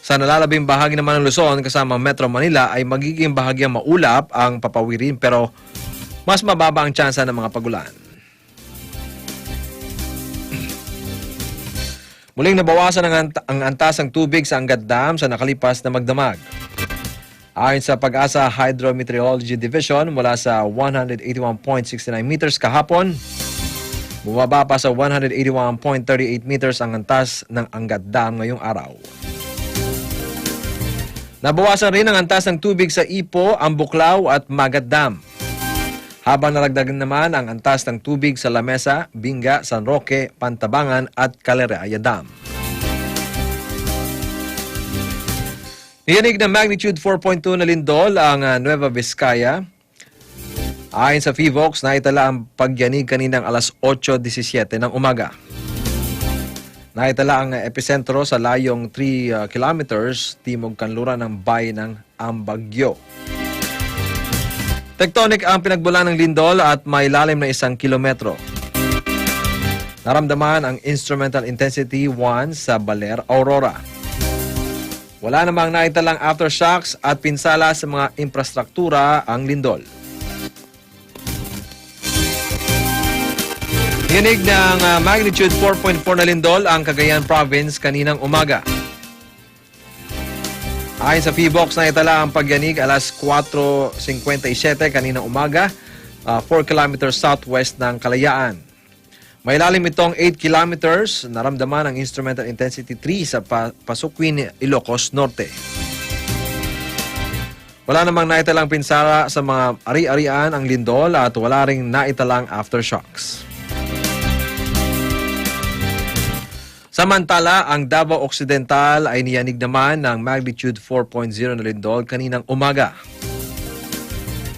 Sa nalalabing bahagi naman ng Luzon kasama Metro Manila ay magiging bahagyang maulap ang papawirin pero mas mababa ang tsansa ng mga pagulan. Muling nabawasan ang antas ng tubig sa Angat Dam sa nakalipas na magdamag. Ayon sa Pag-asa Hydrometeorology Division, mula sa 181.69 meters kahapon, bumaba pa sa 181.38 meters ang antas ng Angat Dam ngayong araw. Nabawasan rin ang antas ng tubig sa Ipo, Ambuklaw at Magat Dam. Habang naragdagan naman ang antas ng tubig sa Lamesa, Binga, San Roque, Pantabangan at Caliraya Dam. Niyanig na magnitude 4.2 na lindol ang Nueva Vizcaya. Ayon sa PHIVOX, naitala ang pagyanig kaninang alas 8:17 ng umaga. Naitala ang epicentro sa layong 3 kilometers timog kanluran ng bayan ng Ambagyo. Tectonic ang pinagbulan ng lindol at may lalim na 1 kilometro. Naramdaman ang instrumental intensity 1 sa Baler, Aurora. Wala namang naitalang aftershocks at pinsala sa mga infrastruktura ang lindol. Yanig ng magnitude 4.4 na lindol ang Cagayan Province kaninang umaga. Ayon sa PHIVOX, naitala ang pagyanig alas 4:57 kaninang umaga, 4 kilometers southwest ng Kalayaan. May lalim itong 8 kilometers, naramdaman ang instrumental intensity 3 sa Pasuquin, Ilocos Norte. Wala namang naitalang pinsala sa mga ari-arian ang lindol at wala ring naitalang aftershocks. Samantala, ang Davao Occidental ay niyanig naman ng magnitude 4.0 na lindol kaninang umaga.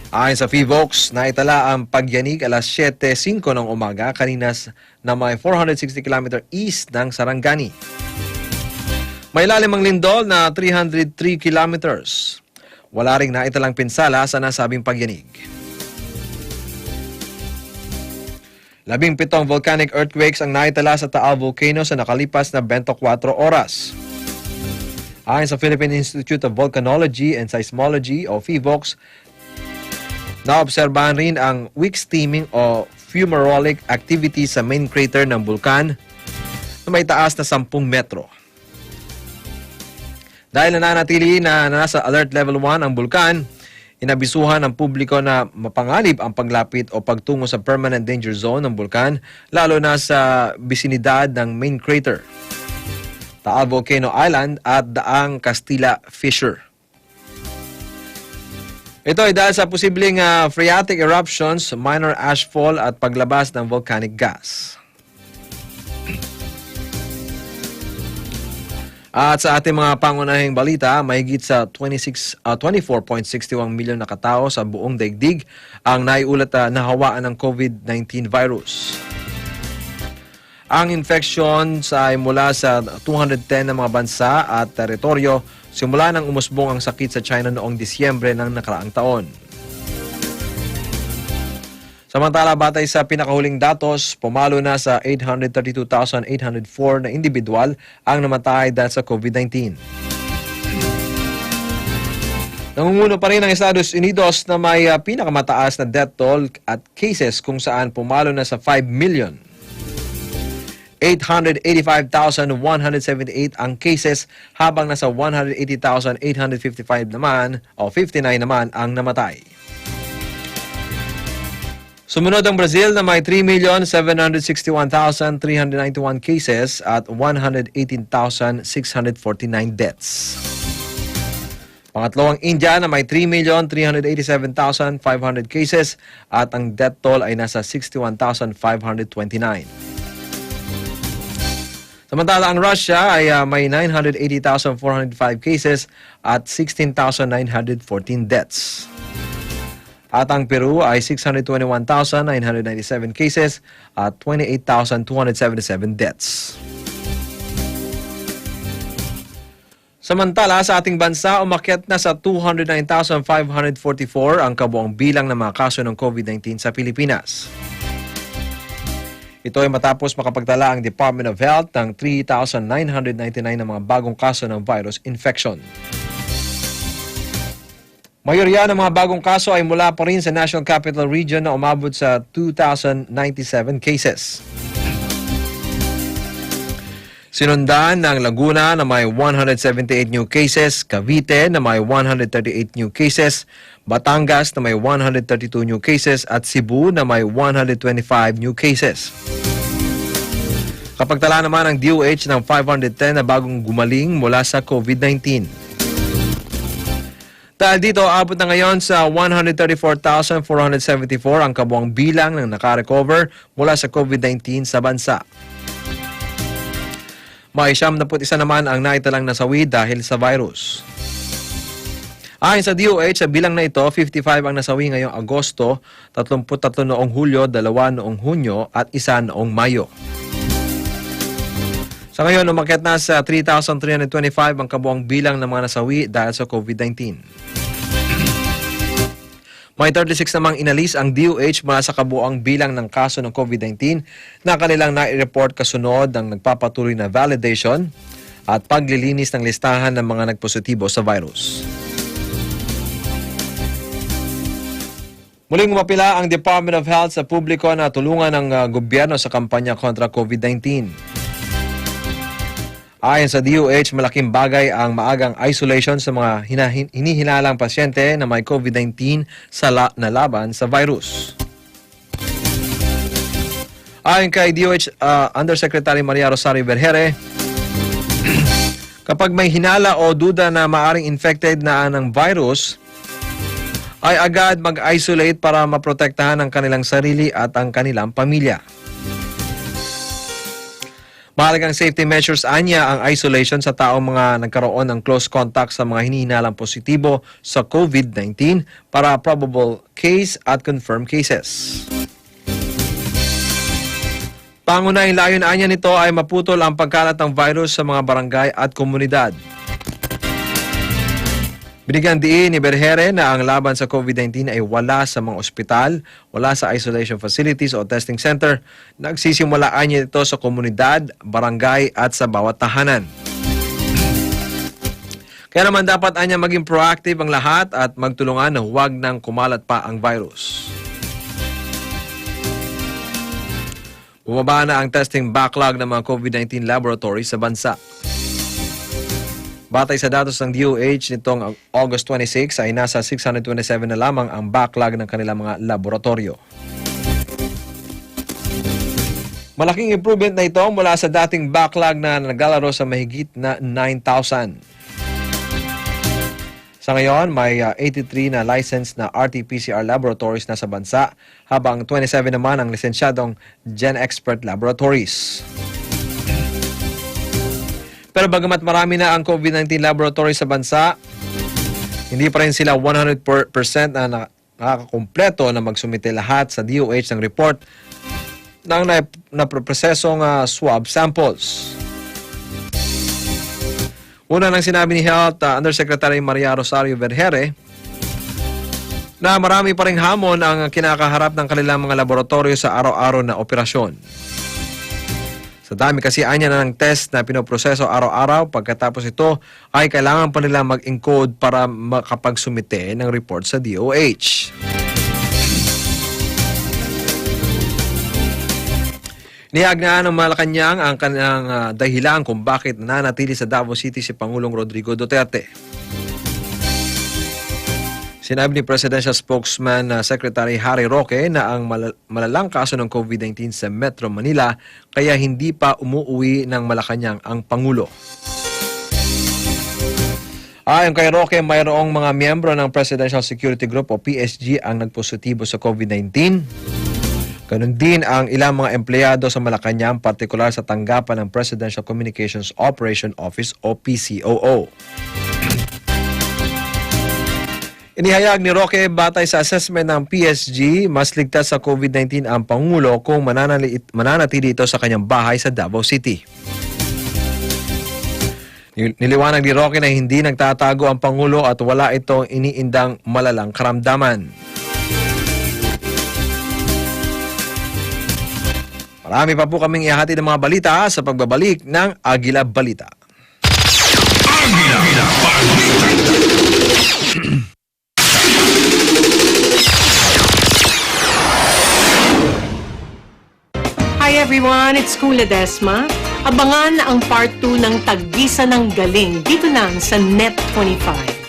Ayon sa PHIVOX, naitala ang pagyanig alas 7:05 ng umaga kanina na may 460 km east ng Sarangani. May lalim ang lindol na 303 kilometers. Wala ring naitalang pinsala sa nasabing pagyanig. 17 volcanic earthquakes ang naitala sa Taal Volcano sa nakalipas na 24 oras. Ayon sa Philippine Institute of Volcanology and Seismology o PHIVOX, naobserbahan rin ang weak steaming o fumarolic activity sa main crater ng bulkan na may taas na 10 metro. Dahil nananatili na nasa alert level 1 ang bulkan, inabisuhan ng publiko na mapanganib ang paglapit o pagtungo sa permanent danger zone ng bulkan, lalo na sa bisinidad ng main crater, Taal Volcano Island at Daang Castilla Fissure. Ito ay dahil sa posibleng phreatic eruptions, minor ashfall at paglabas ng volcanic gas. At sa ating mga pangunahing balita, mahigit sa 24.61 milyon na katao sa buong daigdig ang naiulat na hawaan ng COVID-19 virus. Ang infections ay mula sa 210 na mga bansa at teritoryo simula nang umusbong ang sakit sa China noong Disyembre ng nakaraang taon. Samantala, batay sa pinakahuling datos, pumalo na sa 832,804 na individual ang namatay dahil sa COVID-19. Nangunguno pa rin ang Estados Unidos na may pinakamataas na death toll at cases kung saan pumalo na sa 5,885,178 ang cases habang nasa 180,855 naman o 59 naman ang namatay. Sumunod ang Brazil na may 3,761,391 cases at 118,649 deaths. Pangatlo ang India na may 3,387,500 cases at ang death toll ay nasa 61,529. Samantala, ang Russia ay may 980,405 cases at 16,914 deaths. At ang Peru ay 621,997 cases at 28,277 deaths. Samantala, sa ating bansa, umakyat na sa 209,544 ang kabuang bilang ng mga kaso ng COVID-19 sa Pilipinas. Ito ay matapos makapagtala ang Department of Health ng 3,999 na mga bagong kaso ng virus infection. Mayorya ng mga bagong kaso ay mula pa rin sa National Capital Region na umabot sa 2,097 cases. Sinundan ng Laguna na may 178 new cases, Cavite na may 138 new cases, Batangas na may 132 new cases at Cebu na may 125 new cases. Kapagtala naman ang DOH ng 510 na bagong gumaling mula sa COVID-19. Dahil dito, abot na ngayon sa 134,474 ang kabuang bilang ng nakarecover mula sa COVID-19 sa bansa. May 71 naman ang naitalang nasawi dahil sa virus. Ayon sa DOH, sa bilang na ito, 55 ang nasawi ngayong Agosto, 33 noong Hulyo, 2 noong Hunyo at 1 noong Mayo. Sa ngayon, umakyat na sa 3,325 ang kabuang bilang ng mga nasawi dahil sa COVID-19. May 36 namang inalis ang DOH mula sa kabuang bilang ng kaso ng COVID-19 na kanilang nai-report kasunod ng nagpapatuloy na validation at paglilinis ng listahan ng mga nagpositibo sa virus. Muling umapila ang Department of Health sa publiko na tulungan ng gobyerno sa kampanya kontra COVID-19. Ayon sa DOH, malaking bagay ang maagang isolation sa mga hinihinalang pasyente na may COVID-19 na laban sa virus. Ayon kay DOH Undersecretary Maria Rosario Vergere, kapag may hinala o duda na maaring infected na ng virus, ay agad mag-isolate para maprotektahan ang kanilang sarili at ang kanilang pamilya. Mahalagang safety measures anya ang isolation sa taong mga nagkaroon ng close contact sa mga hinihinalang positibo sa COVID-19 para probable case at confirmed cases. Pangunahing layon anya nito ay maputol ang pagkalat ng virus sa mga barangay at komunidad. Binigyan diin ni Vergere na ang laban sa COVID-19 ay wala sa mga ospital, wala sa isolation facilities o testing center. Nagsisimulaan niya ito sa komunidad, barangay at sa bawat tahanan. Kaya naman dapat anya maging proactive ang lahat at magtulungan na huwag nang kumalat pa ang virus. Bumaba na ang testing backlog ng mga COVID-19 laboratories sa bansa. Batay sa datos ng DOH nitong August 26 ay nasa 627 na lamang ang backlog ng kanilang mga laboratorio. Malaking improvement na ito mula sa dating backlog na naglalaro sa mahigit na 9,000. Sa ngayon, may 83 na licensed na RT-PCR laboratories na sa bansa, habang 27 naman ang lisensyadong Gen Expert Laboratories. Pero bagamat marami na ang COVID-19 laboratory sa bansa, hindi pa rin sila 100% na nakakakumpleto na magsumite lahat sa DOH ng report ng napropresesong swab samples. Una nang sinabi ni Health Undersecretary Maria Rosario Vergere na marami pa ring hamon ang kinakaharap ng kanilang mga laboratorio sa araw-araw na operasyon. Sa dami kasi anya na ng test na pinoproseso araw-araw, pagkatapos ito ay kailangan pa nila mag-encode para makapagsumite ng report sa DOH. Niyagnan ng Malacanang ang kanilang dahilan kung bakit nananatili sa Davao City si Pangulong Rodrigo Duterte. Sinabi ni Presidential Spokesman Secretary Harry Roque na ang malalang kaso ng COVID-19 sa Metro Manila kaya hindi pa umuuwi ng Malacanang ang Pangulo. Ayon kay Roque, mayroong mga miyembro ng Presidential Security Group o PSG ang nagpositibo sa COVID-19. Ganun din ang ilang mga empleyado sa Malacanang, partikular sa tanggapan ng Presidential Communications Operation Office o PCOO. Inihayag ni Roque, batay sa assessment ng PSG, mas ligtas sa COVID-19 ang Pangulo kung mananatili ito sa kanyang bahay sa Davao City. Niliwanag ni Roque na hindi nagtatago ang Pangulo at wala itong iniindang malalang karamdaman. Marami pa po kaming ihahatid ng mga balita sa pagbabalik ng Agila Balita. Agila Balita. Hi everyone, it's Kula Desma. Abangan ang part 2 ng Taggisa ng Galing dito lang sa Net 25.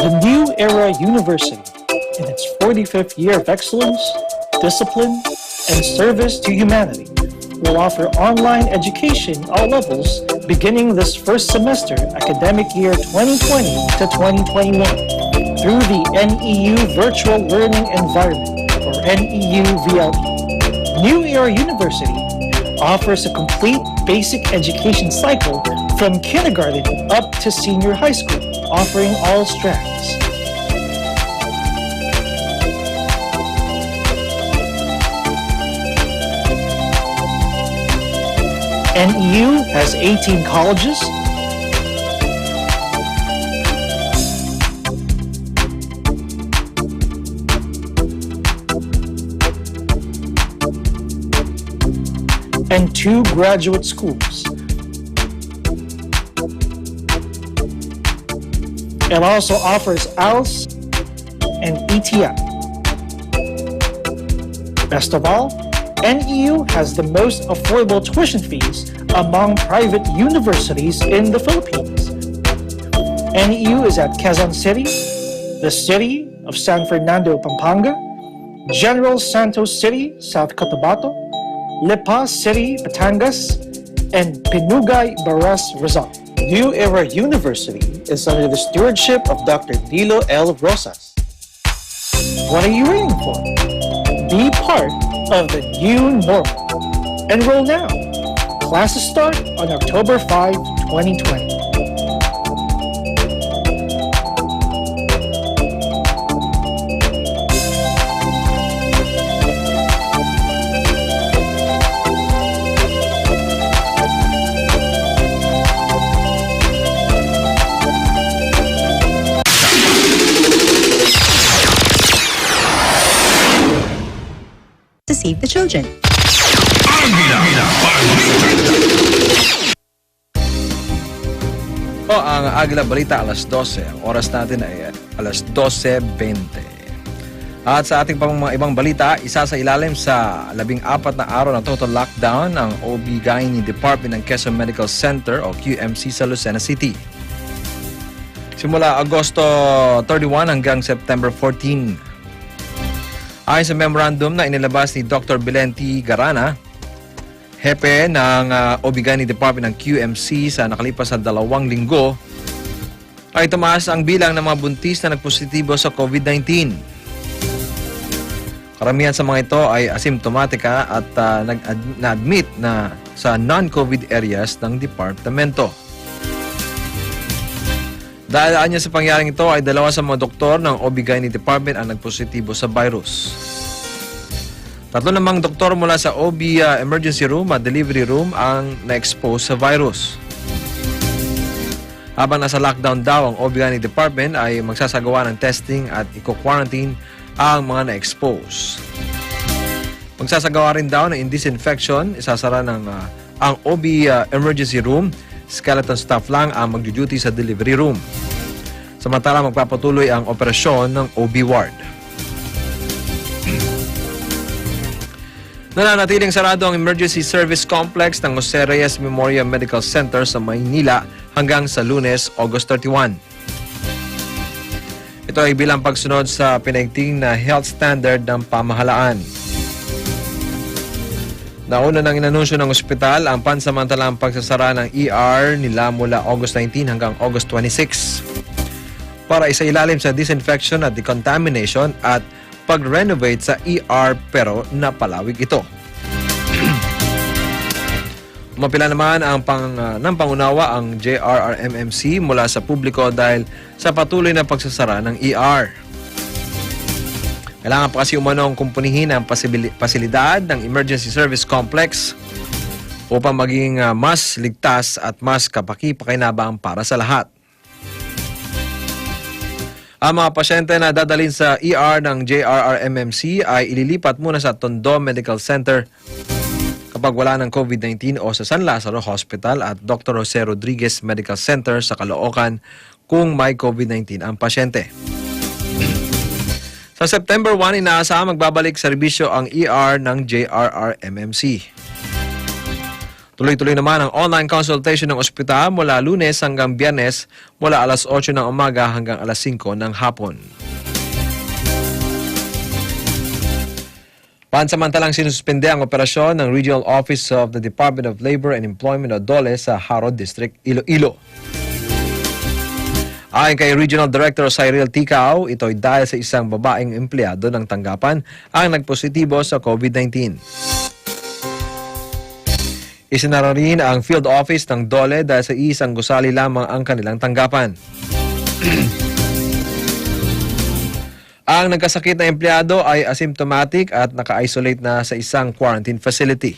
The New Era University, in its 45th year of excellence, discipline, and service to humanity, will offer online education all levels beginning this first semester academic year 2020 to 2021 through the NEU Virtual Learning Environment, or NEU VLE. New Era University offers a complete basic education cycle from kindergarten up to senior high school, offering all strands. NEU has 18 colleges, and 2 graduate schools. It also offers ALS and ETF. Best of all, NEU has the most affordable tuition fees among private universities in the Philippines. NEU is at Quezon City, the city of San Fernando, Pampanga, General Santos City, South Cotabato, Lipa City, Batangas, and Pinugay, Baras, Rizal. New Era University is under the stewardship of Dr. Dilo L. Rosas. What are you waiting for? Be part of the new normal. Enroll now. Classes start on October 5, 2020. To save the children. Agila Balita. O ang Agila Balita alas 12. Ang oras natin ay alas 12:20. At sa ating pang mga ibang balita, isa sa ilalim sa 14 na araw na total lockdown ang OB-GYN Department ng Quezon Medical Center o QMC sa Lucena City. Simula Agosto 31 hanggang September 14. Ayon sa memorandum na inilabas ni Dr. Bilenti Garana, hepe ng OB-GYN Department ng QMC sa nakalipas na 2 linggo, ay tumaas ang bilang ng mga buntis na nagpositibo sa COVID-19. Karamihan sa mga ito ay asymptomatika at na-admit na sa non-COVID areas ng departamento. Dahil niya sa pangyaring ito ay 2 sa mga doktor ng OB-GYN Department ang nagpositibo sa virus. 3 namang doktor mula sa OB emergency room at delivery room ang na-expose sa virus. Habang nasa lockdown daw ang OB-GYN Department ay magsasagawa ng testing at i-quarantine ang mga na-expose. Magsasagawa rin daw ng disinfection, isasara ng ang OB emergency room. Skeleton staff lang ang magduduty sa delivery room. Samantala, magpapatuloy ang operasyon ng OB ward. Nananatiling sarado ang emergency service complex ng Jose Reyes Memorial Medical Center sa Maynila hanggang sa Lunes, August 31. Ito ay bilang pagsunod sa pinaigting na health standard ng pamahalaan. Nauna nang inanunsyo ng ospital ang pansamantalang pagsasara ng ER nila mula August 19 hanggang August 26 para isailalim sa disinfection at decontamination at pag-renovate sa ER pero napalawig ito. Umapila naman ng pangunawa ang JRRMMC mula sa publiko dahil sa patuloy na pagsasara ng ER. Kailangan pa kasi umanong kumpunihin ang pasilidad ng Emergency Service Complex upang maging mas ligtas at mas kapaki-pakinabang para sa lahat. Ang mga pasyente na dadalhin sa ER ng JRRMMC ay ililipat muna sa Tondo Medical Center kapag wala ng COVID-19 o sa San Lazaro Hospital at Dr. Jose Rodriguez Medical Center sa Caloocan kung may COVID-19 ang pasyente. Sa September 1, inaasahan magbabalik serbisyo ang ER ng JRRMMC. Tuloy-tuloy naman ang online consultation ng ospital mula Lunes hanggang Biyernes mula alas 8 ng umaga hanggang alas 5 ng hapon. Pansamantalang sinuspende ang operasyon ng Regional Office of the Department of Labor and Employment o DOLE sa Harod District, Iloilo. Ayon kay Regional Director Cyril Ticao, ito'y dahil sa isang babaeng empleyado ng tanggapan ang nagpositibo sa COVID-19. Isinara rin ang field office ng DOLE dahil sa isang gusali lamang ang kanilang tanggapan. Ang nagkasakit na empleyado ay asymptomatic at naka-isolate na sa isang quarantine facility.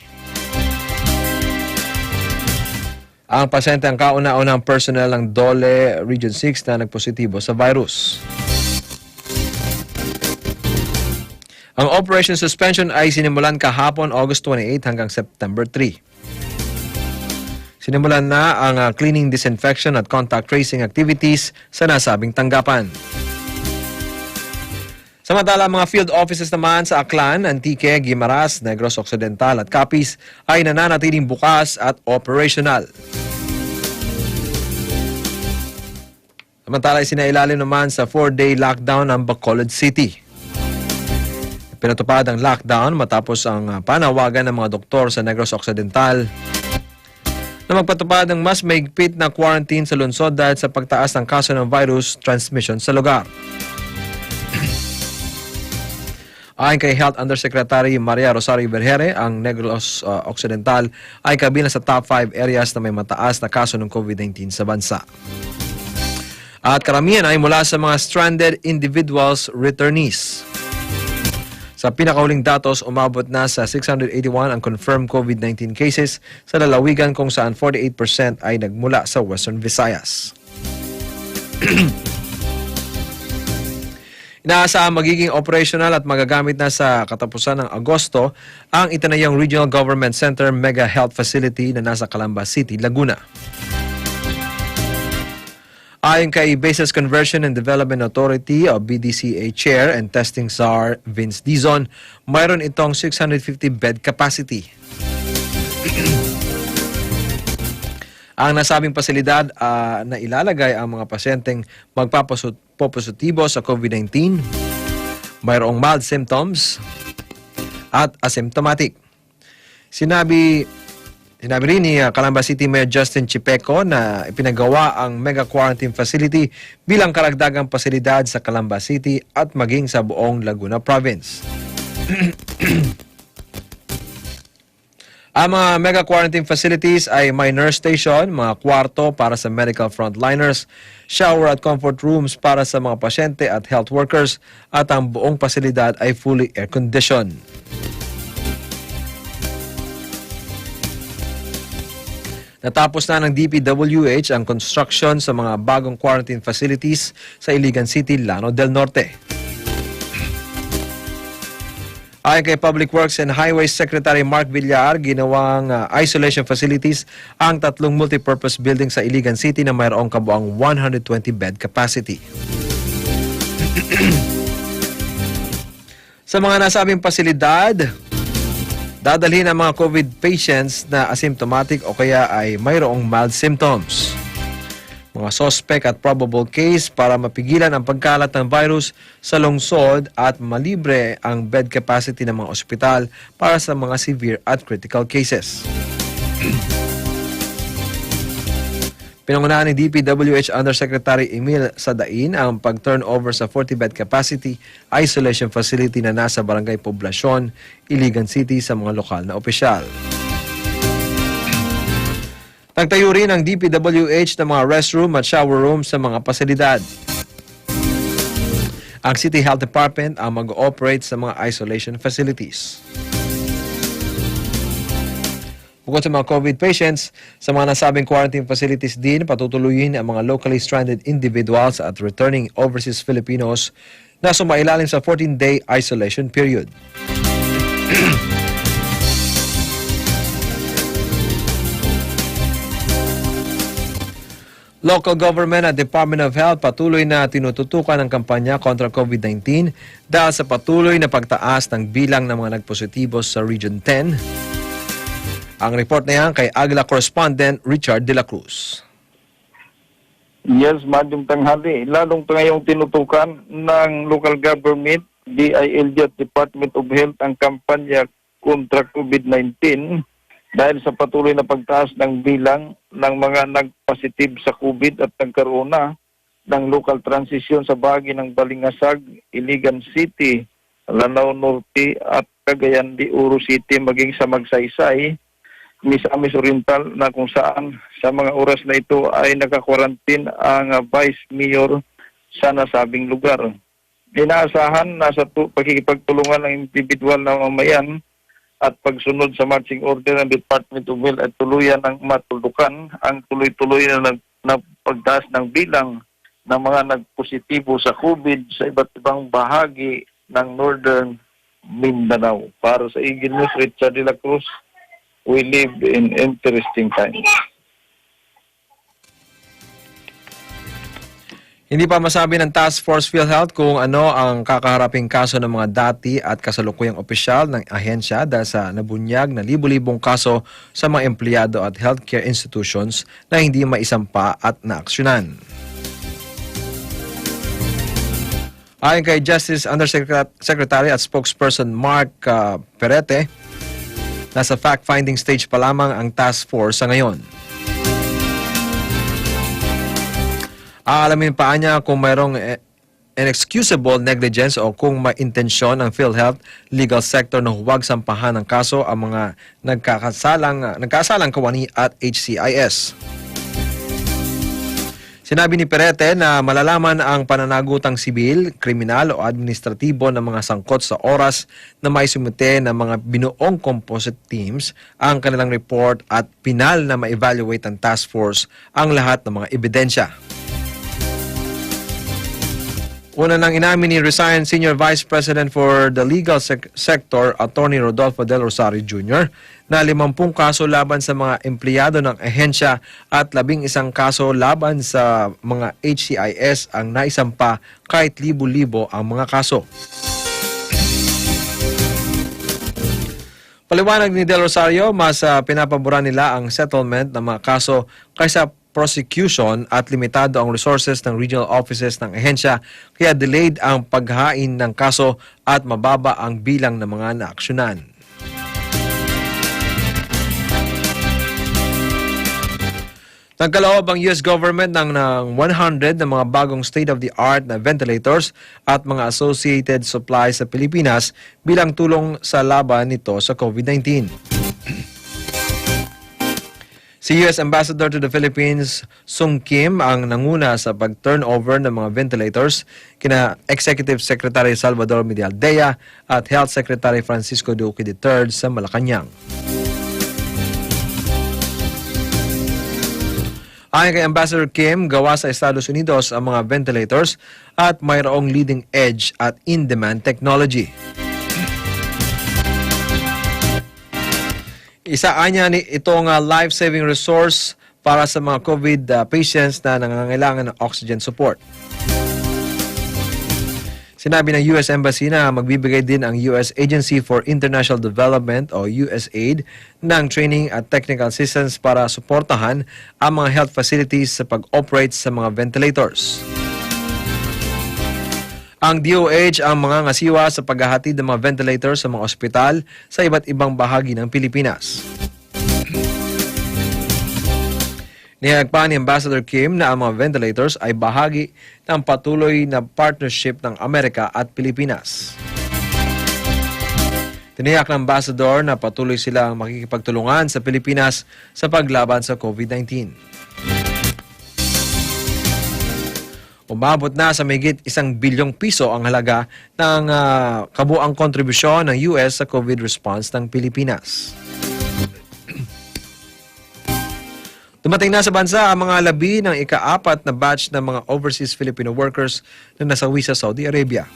Ang pasyente ang kauna-unang personnel ng DOLE Region 6 na nagpositibo sa virus. Ang operation suspension ay sinimulan kahapon August 28 hanggang September 3. Sinimulan na ang cleaning, disinfection at contact tracing activities sa nasabing tanggapan. Samantala, mga field offices naman sa Aklan, Antique, Guimaras, Negros Occidental at Capiz ay nananatiling bukas at operational. Samantala, isinailalim naman sa 4-day lockdown ang Bacolod City. Pinatupad ang lockdown matapos ang panawagan ng mga doktor sa Negros Occidental na magpatupad ng mas mahigpit na quarantine sa lungsod dahil sa pagtaas ng kaso ng virus transmission sa lugar. Ayon kay Health Undersecretary Maria Rosario Berhere, ang Negros Occidental ay kabilang sa top 5 areas na may mataas na kaso ng COVID-19 sa bansa. At karamihan ay mula sa mga stranded individuals returnees. Sa pinakahuling datos, umabot na sa 681 ang confirmed COVID-19 cases sa lalawigan kung saan 48% ay nagmula sa Western Visayas. Inaasahang magiging operational at magagamit na sa katapusan ng Agosto ang itinayong Regional Government Center Mega Health Facility na nasa Calamba City, Laguna. Ayon kay Bases Conversion and Development Authority o BDCA Chair and Testing Czar Vince Dizon, mayroon itong 650 bed capacity. Ang nasabing pasilidad na ilalagay ang mga pasyenteng magpapositibo sa COVID-19, mayroong mild symptoms at asymptomatic. Sinabi rin ni Calamba City Mayor Justin Chipeco na ipinagawa ang mega quarantine facility bilang karagdagang pasilidad sa Calamba City at maging sa buong Laguna Province. Ang mga mega quarantine facilities ay may nurse station, mga kwarto para sa medical frontliners, shower at comfort rooms para sa mga pasyente at health workers, at ang buong pasilidad ay fully air-conditioned. Natapos na ng DPWH ang construction sa mga bagong quarantine facilities sa Iligan City, Llano del Norte. Ayon kay Public Works and Highways Secretary Mark Villar, ginawang isolation facilities ang 3 multipurpose building sa Iligan City na mayroong kabuang 120 bed capacity. Sa mga nasabing pasilidad, dadalhin ang mga COVID patients na asymptomatic o kaya ay mayroong mild symptoms. Mga suspect at probable case para mapigilan ang pagkalat ng virus sa lungsod at malibre ang bed capacity ng mga ospital para sa mga severe at critical cases. Pinangunahan ni DPWH Undersecretary Emil Sadain ang pag-turnover sa 40-bed capacity isolation facility na nasa Barangay Poblasyon, Iligan City sa mga lokal na opisyal. Nagtayo rin ang DPWH ng mga restroom at shower room sa mga pasilidad. Ang City Health Department ang mag-ooperate sa mga isolation facilities. Bukod sa mga COVID patients, sa mga nasabing quarantine facilities din, patutuloyin ang mga locally stranded individuals at returning overseas Filipinos na sumailalim sa 14-day isolation period. Local government at Department of Health patuloy na tinututukan ang kampanya kontra COVID-19 dahil sa patuloy na pagtaas ng bilang ng mga nagpositibo sa Region 10. Ang report na yan kay Agila correspondent Richard De La Cruz. Yes, madyung tanghali. Lalong ngayong tinutukan ng local government, DILG at Department of Health ang kampanya kontra COVID-19 dahil sa patuloy na pagtaas ng bilang ng mga nagpositive sa COVID at nagkaroon na ng local transition sa bahagi ng Balingasag, Iligan City, Lanao Norte at Cagayan de Oro City maging sa Magsaysay, Misamis Oriental na kung saan sa mga oras na ito ay naka-quarantine ang Vice Mayor sa nasabing lugar. Inaasahan na sa pakikipagtulungan ng individual na mamayan at pagsunod sa marching order ng Department of Health at tuluyan ng matulukan ang tuloy-tuloy na pagtaas ng bilang ng mga nagpositibo sa COVID sa iba't ibang bahagi ng Northern Mindanao. Para sa Eagle News, Richard De La Cruz, we live in interesting times. Hindi pa masabi ng Task Force PhilHealth kung ano ang kakaharaping kaso ng mga dati at kasalukuyang opisyal ng ahensya dahil sa nabunyag na libu-libong kaso sa mga empleyado at healthcare institutions na hindi maisampa at naaksyonan. Ayon kay Justice Undersecretary at Spokesperson Mark Perete, nasa fact-finding stage pa lamang ang task force sa ngayon. Aalamin pa niya kung mayroong inexcusable negligence o kung may intensyon ng PhilHealth legal sector na huwag sampahan ng kaso ang mga nagkasalang kawani at HCIS. Sinabi ni Perete na malalaman ang pananagutang sibil, kriminal o administratibo ng mga sangkot sa oras na may sumite ng mga binuong composite teams ang kanilang report at pinal na ma-evaluate ng task force ang lahat ng mga ebidensya. Una nang inamin ni resigned Senior Vice President for the Legal Sector, Attorney Rodolfo Del Rosario Jr., na 50 kaso laban sa mga empleyado ng ahensya at 11 kaso laban sa mga HCIS ang naisampa kahit libo-libo ang mga kaso. Paliwanag ni Del Rosario, mas pinapabura nila ang settlement ng mga kaso kaysa prosecution at limitado ang resources ng regional offices ng ahensya kaya delayed ang paghain ng kaso at mababa ang bilang ng mga naaksyonan. Nagkaloob ang US government ng 100 na mga bagong state-of-the-art na ventilators at mga associated supplies sa Pilipinas bilang tulong sa laban nito sa COVID-19. Si US Ambassador to the Philippines, Sung Kim, ang nanguna sa pag-turnover ng mga ventilators kina Executive Secretary Salvador Medialdea at Health Secretary Francisco Duque III sa Malacanang. Ayon kay Ambassador Kim, gawa sa Estados Unidos ang mga ventilators at mayroong leading edge at in-demand technology. Isaanya ni itong life-saving resource para sa mga COVID patients na nangangailangan ng oxygen support. Sinabi ng US Embassy na magbibigay din ang US Agency for International Development o USAID ng training at technical assistance para suportahan ang mga health facilities sa pag-operate sa mga ventilators. Ang DOH ang mga ngasiwa sa paghahatid ng mga ventilators sa mga ospital sa iba't ibang bahagi ng Pilipinas. Nihayag pa ni Ambassador Kim na ang mga ventilators ay bahagi ng patuloy na partnership ng Amerika at Pilipinas. Tiniyak ng ambassador na patuloy silang makikipagtulungan sa Pilipinas sa paglaban sa COVID-19. Umabot na sa mahigit 1 bilyong piso ang halaga ng kabuang kontribusyon ng US sa COVID response ng Pilipinas. Dumating na sa bansa ang mga labi ng ika-4 na batch ng mga overseas Filipino workers na nasawi sa Saudi Arabia.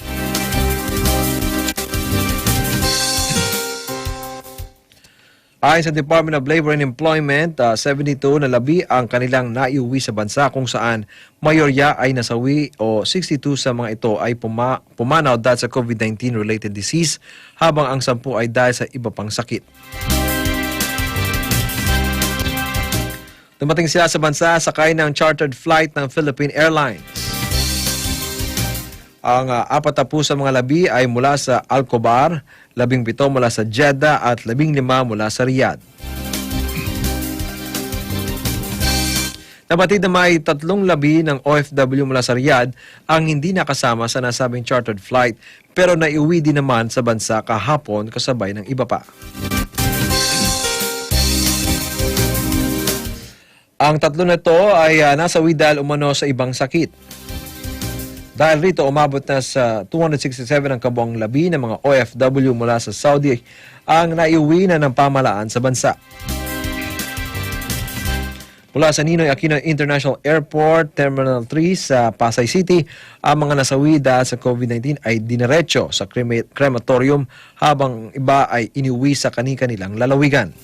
Ayon sa Department of Labor and Employment, 72 na labi ang kanilang naiuwi sa bansa kung saan mayorya ay nasawi o 62 sa mga ito ay pumanaw dahil sa COVID-19 related disease habang ang 10 ay dahil sa iba pang sakit. Dumating sila sa bansa sakay ng chartered flight ng Philippine Airlines. Ang 40 sa mga labi ay mula sa Alcobar, 17 mula sa Jeddah at 15 mula sa Riyadh. Nabatid na may 3 labi ng OFW mula sa Riyadh ang hindi nakasama sa nasabing chartered flight pero naiuwi din naman sa bansa kahapon kasabay ng iba pa. Ang 3 na ito ay nasawi dahil umano sa ibang sakit. Dahil rito, umabot na sa 267 ang kabuang labi ng mga OFW mula sa Saudi ang naiuwi na ng pamahalaan sa bansa. Mula sa Ninoy Aquino International Airport, Terminal 3 sa Pasay City, ang mga nasawi dahil sa COVID-19 ay dinerecho sa crematorium habang iba ay iniuwi sa kani-kanilang lalawigan.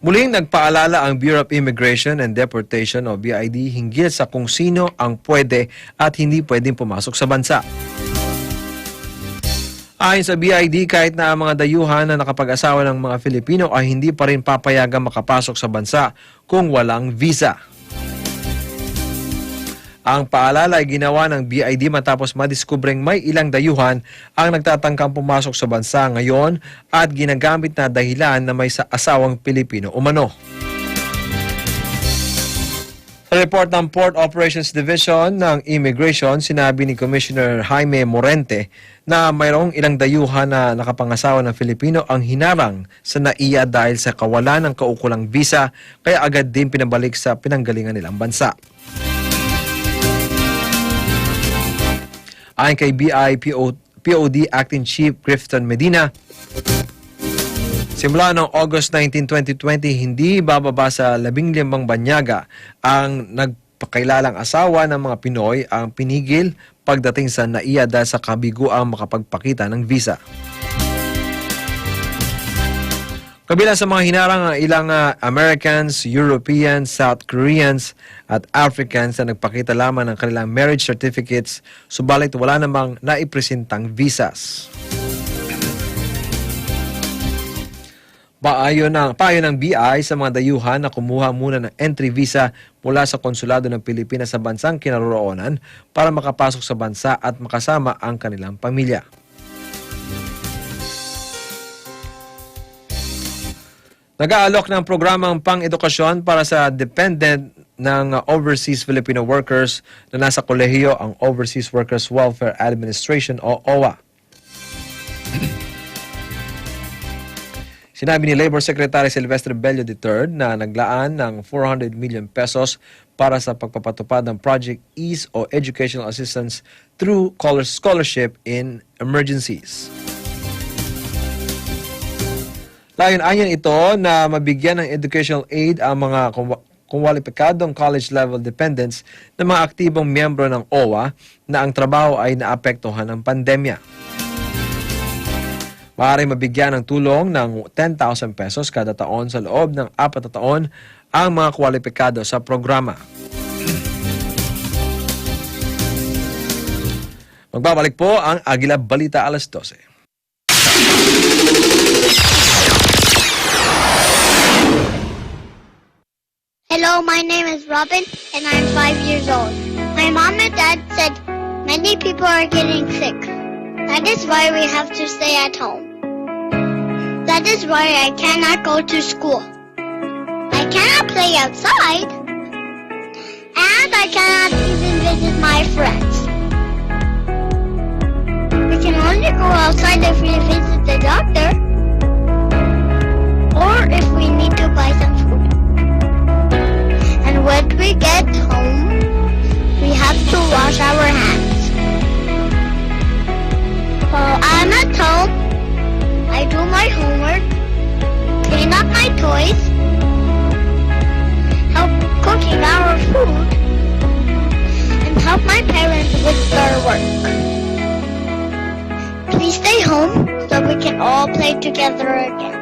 Muling nagpaalala ang Bureau of Immigration and Deportation o BID hinggil sa kung sino ang pwede at hindi pwedeng pumasok sa bansa. Ayon sa BID, kahit na ang mga dayuhan na nakapag-asawa ng mga Filipino ay hindi pa rin papayagang makapasok sa bansa kung walang visa. Ang paalala ay ginawa ng BID matapos madiskubreng may ilang dayuhan ang nagtatangkang pumasok sa bansa ngayon at ginagamit na dahilan na may asawang Pilipino umano. Sa report ng Port Operations Division ng Immigration, sinabi ni Commissioner Jaime Morente na mayroong ilang dayuhan na nakapangasawa ng Filipino ang hinarang sa NAIA dahil sa kawalan ng kaukulang visa kaya agad din pinabalik sa pinanggalingan nilang bansa. Ayon kay POD Acting Chief Clifton Medina, simula noong August 19, 2020, hindi bababa sa 15 banyaga ang nagpakailalang asawa ng mga Pinoy ang pinigil pagdating sa NAIA dahil sa kabiguang makapagpakita ng visa. Kabilang sa mga hinarang ang ilang Americans, Europeans, South Koreans at Africans na nagpakita lamang ng kanilang marriage certificates subalit wala namang naipresentang visas. Payo ng BI sa mga dayuhan na kumuha muna ng entry visa mula sa konsulado ng Pilipinas sa bansang kinaroroonan para makapasok sa bansa at makasama ang kanilang pamilya. Nag-aalok ng programang pang-edukasyon para sa dependent ng overseas Filipino workers na nasa kolehiyo ang Overseas Workers Welfare Administration o OWA. Sinabi ni Labor Secretary Silvestre Bello III na naglaan ng 400 million pesos para sa pagpapatupad ng Project Ease o Educational Assistance through Scholarship in Emergencies. Layon-ayon ito na mabigyan ng educational aid ang mga kwalipikadong college-level dependents ng mga aktibong miyembro ng OWA na ang trabaho ay naapektuhan ng pandemya. Maaaring mabigyan ng tulong ng 10,000 pesos kada taon sa loob ng 4 na taon ang mga kwalipikado sa programa. Magbabalik po ang Agila Balita alas 12. Hello, my name is Robin, and I'm 5 years old. My mom and dad said many people are getting sick. That is why we have to stay at home. That is why I cannot go to school. I cannot play outside, and I cannot even visit my friends. can only go outside if we visit the doctor or if we need to buy some food. And when we get home, we have to wash our hands. While I'm at home, I do my homework, clean up my toys, help cooking our food, and help my parents with their work. Please stay home so we can all play together again.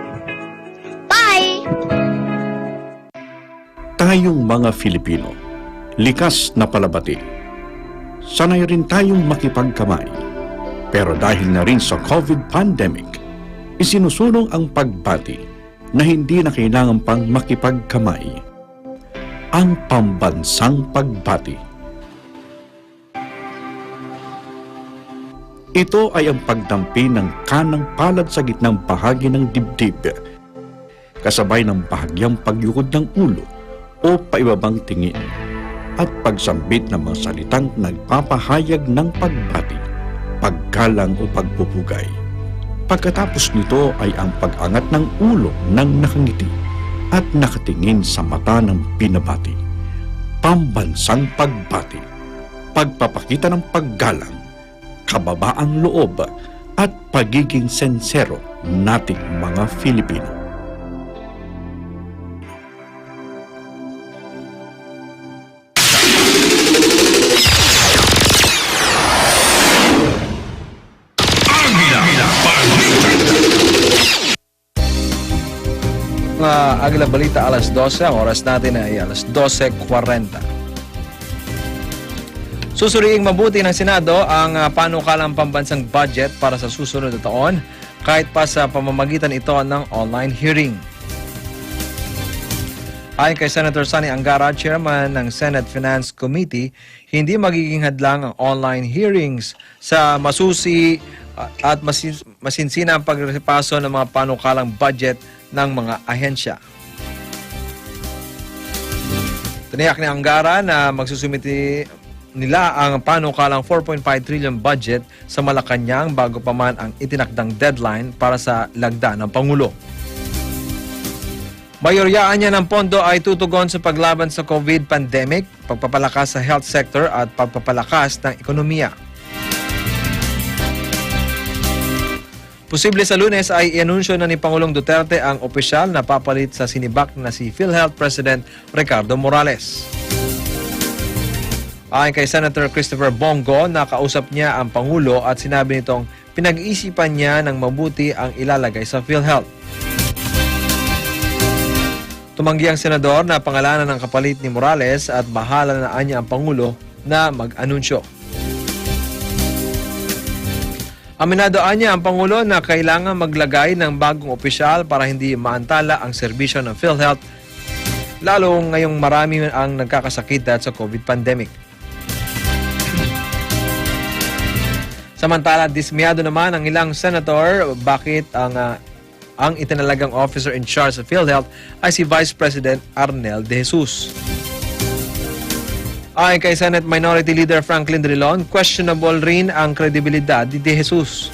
Bye! Tayong mga Filipino, likas na palabati. Sanay rin tayong makipagkamay. Pero dahil na rin sa COVID pandemic, isinusulong ang pagbati na hindi na kailangan pang makipagkamay. Ang pambansang pagbati. Ito ay ang pagdampi ng kanang palad sa gitnang bahagi ng dibdib, kasabay ng bahagyang pagyukod ng ulo o paibabang tingin at pagsambit ng mga salitang nagpapahayag ng pagbati, paggalang o pagpupugay. Pagkatapos nito ay ang pag-angat ng ulo ng nakangiti at nakatingin sa mata ng binabati. Pambansang pagbati, pagpapakita ng paggalang, kababaang loob at pagiging sensero nating mga Filipino. Agila Balita, alas 12. Ang oras natin ay alas 12:40. Susuriing mabuti ng Senado ang panukalang pambansang budget para sa susunod na taon kahit pa sa pamamagitan ito ng online hearing. Ayon kay Senator Sonny Angara, Chairman ng Senate Finance Committee, hindi magiging hadlang ang online hearings sa masusi at masinsinang pagrepaso ng mga panukalang budget ng mga ahensya. Tiniyak ni Angara na magsusumiti nila ang panukalang 4.5 trillion budget sa Malacanang bago pa man ang itinakdang deadline para sa lagda ng Pangulo. Mayoryaan niya ng pondo ay tutugon sa paglaban sa COVID pandemic, pagpapalakas sa health sector at pagpapalakas ng ekonomiya. Posible sa Lunes ay ianunsyo na ni Pangulong Duterte ang opisyal na papalit sa sinibak na si PhilHealth President Ricardo Morales. Ayon kay Senator Christopher Bongo, nakausap niya ang Pangulo at sinabi nitong pinag-iisipan niya ng mabuti ang ilalagay sa PhilHealth. Tumanggi ang senador na pangalanan ng kapalit ni Morales at bahala na anya ang Pangulo na mag-anunsyo. Aminado anya ang Pangulo na kailangan maglagay ng bagong opisyal para hindi maantala ang serbisyo ng PhilHealth, lalo ngayong marami ang nagkakasakit dahil sa COVID pandemic. Samantala, dismayado naman ang ilang senator bakit ang itinalagang officer in charge sa PhilHealth ay si Vice President Arnel de Jesus. Ayon kay Senate Minority Leader Franklin Drilon, questionable rin ang kredibilidad ni De Jesus.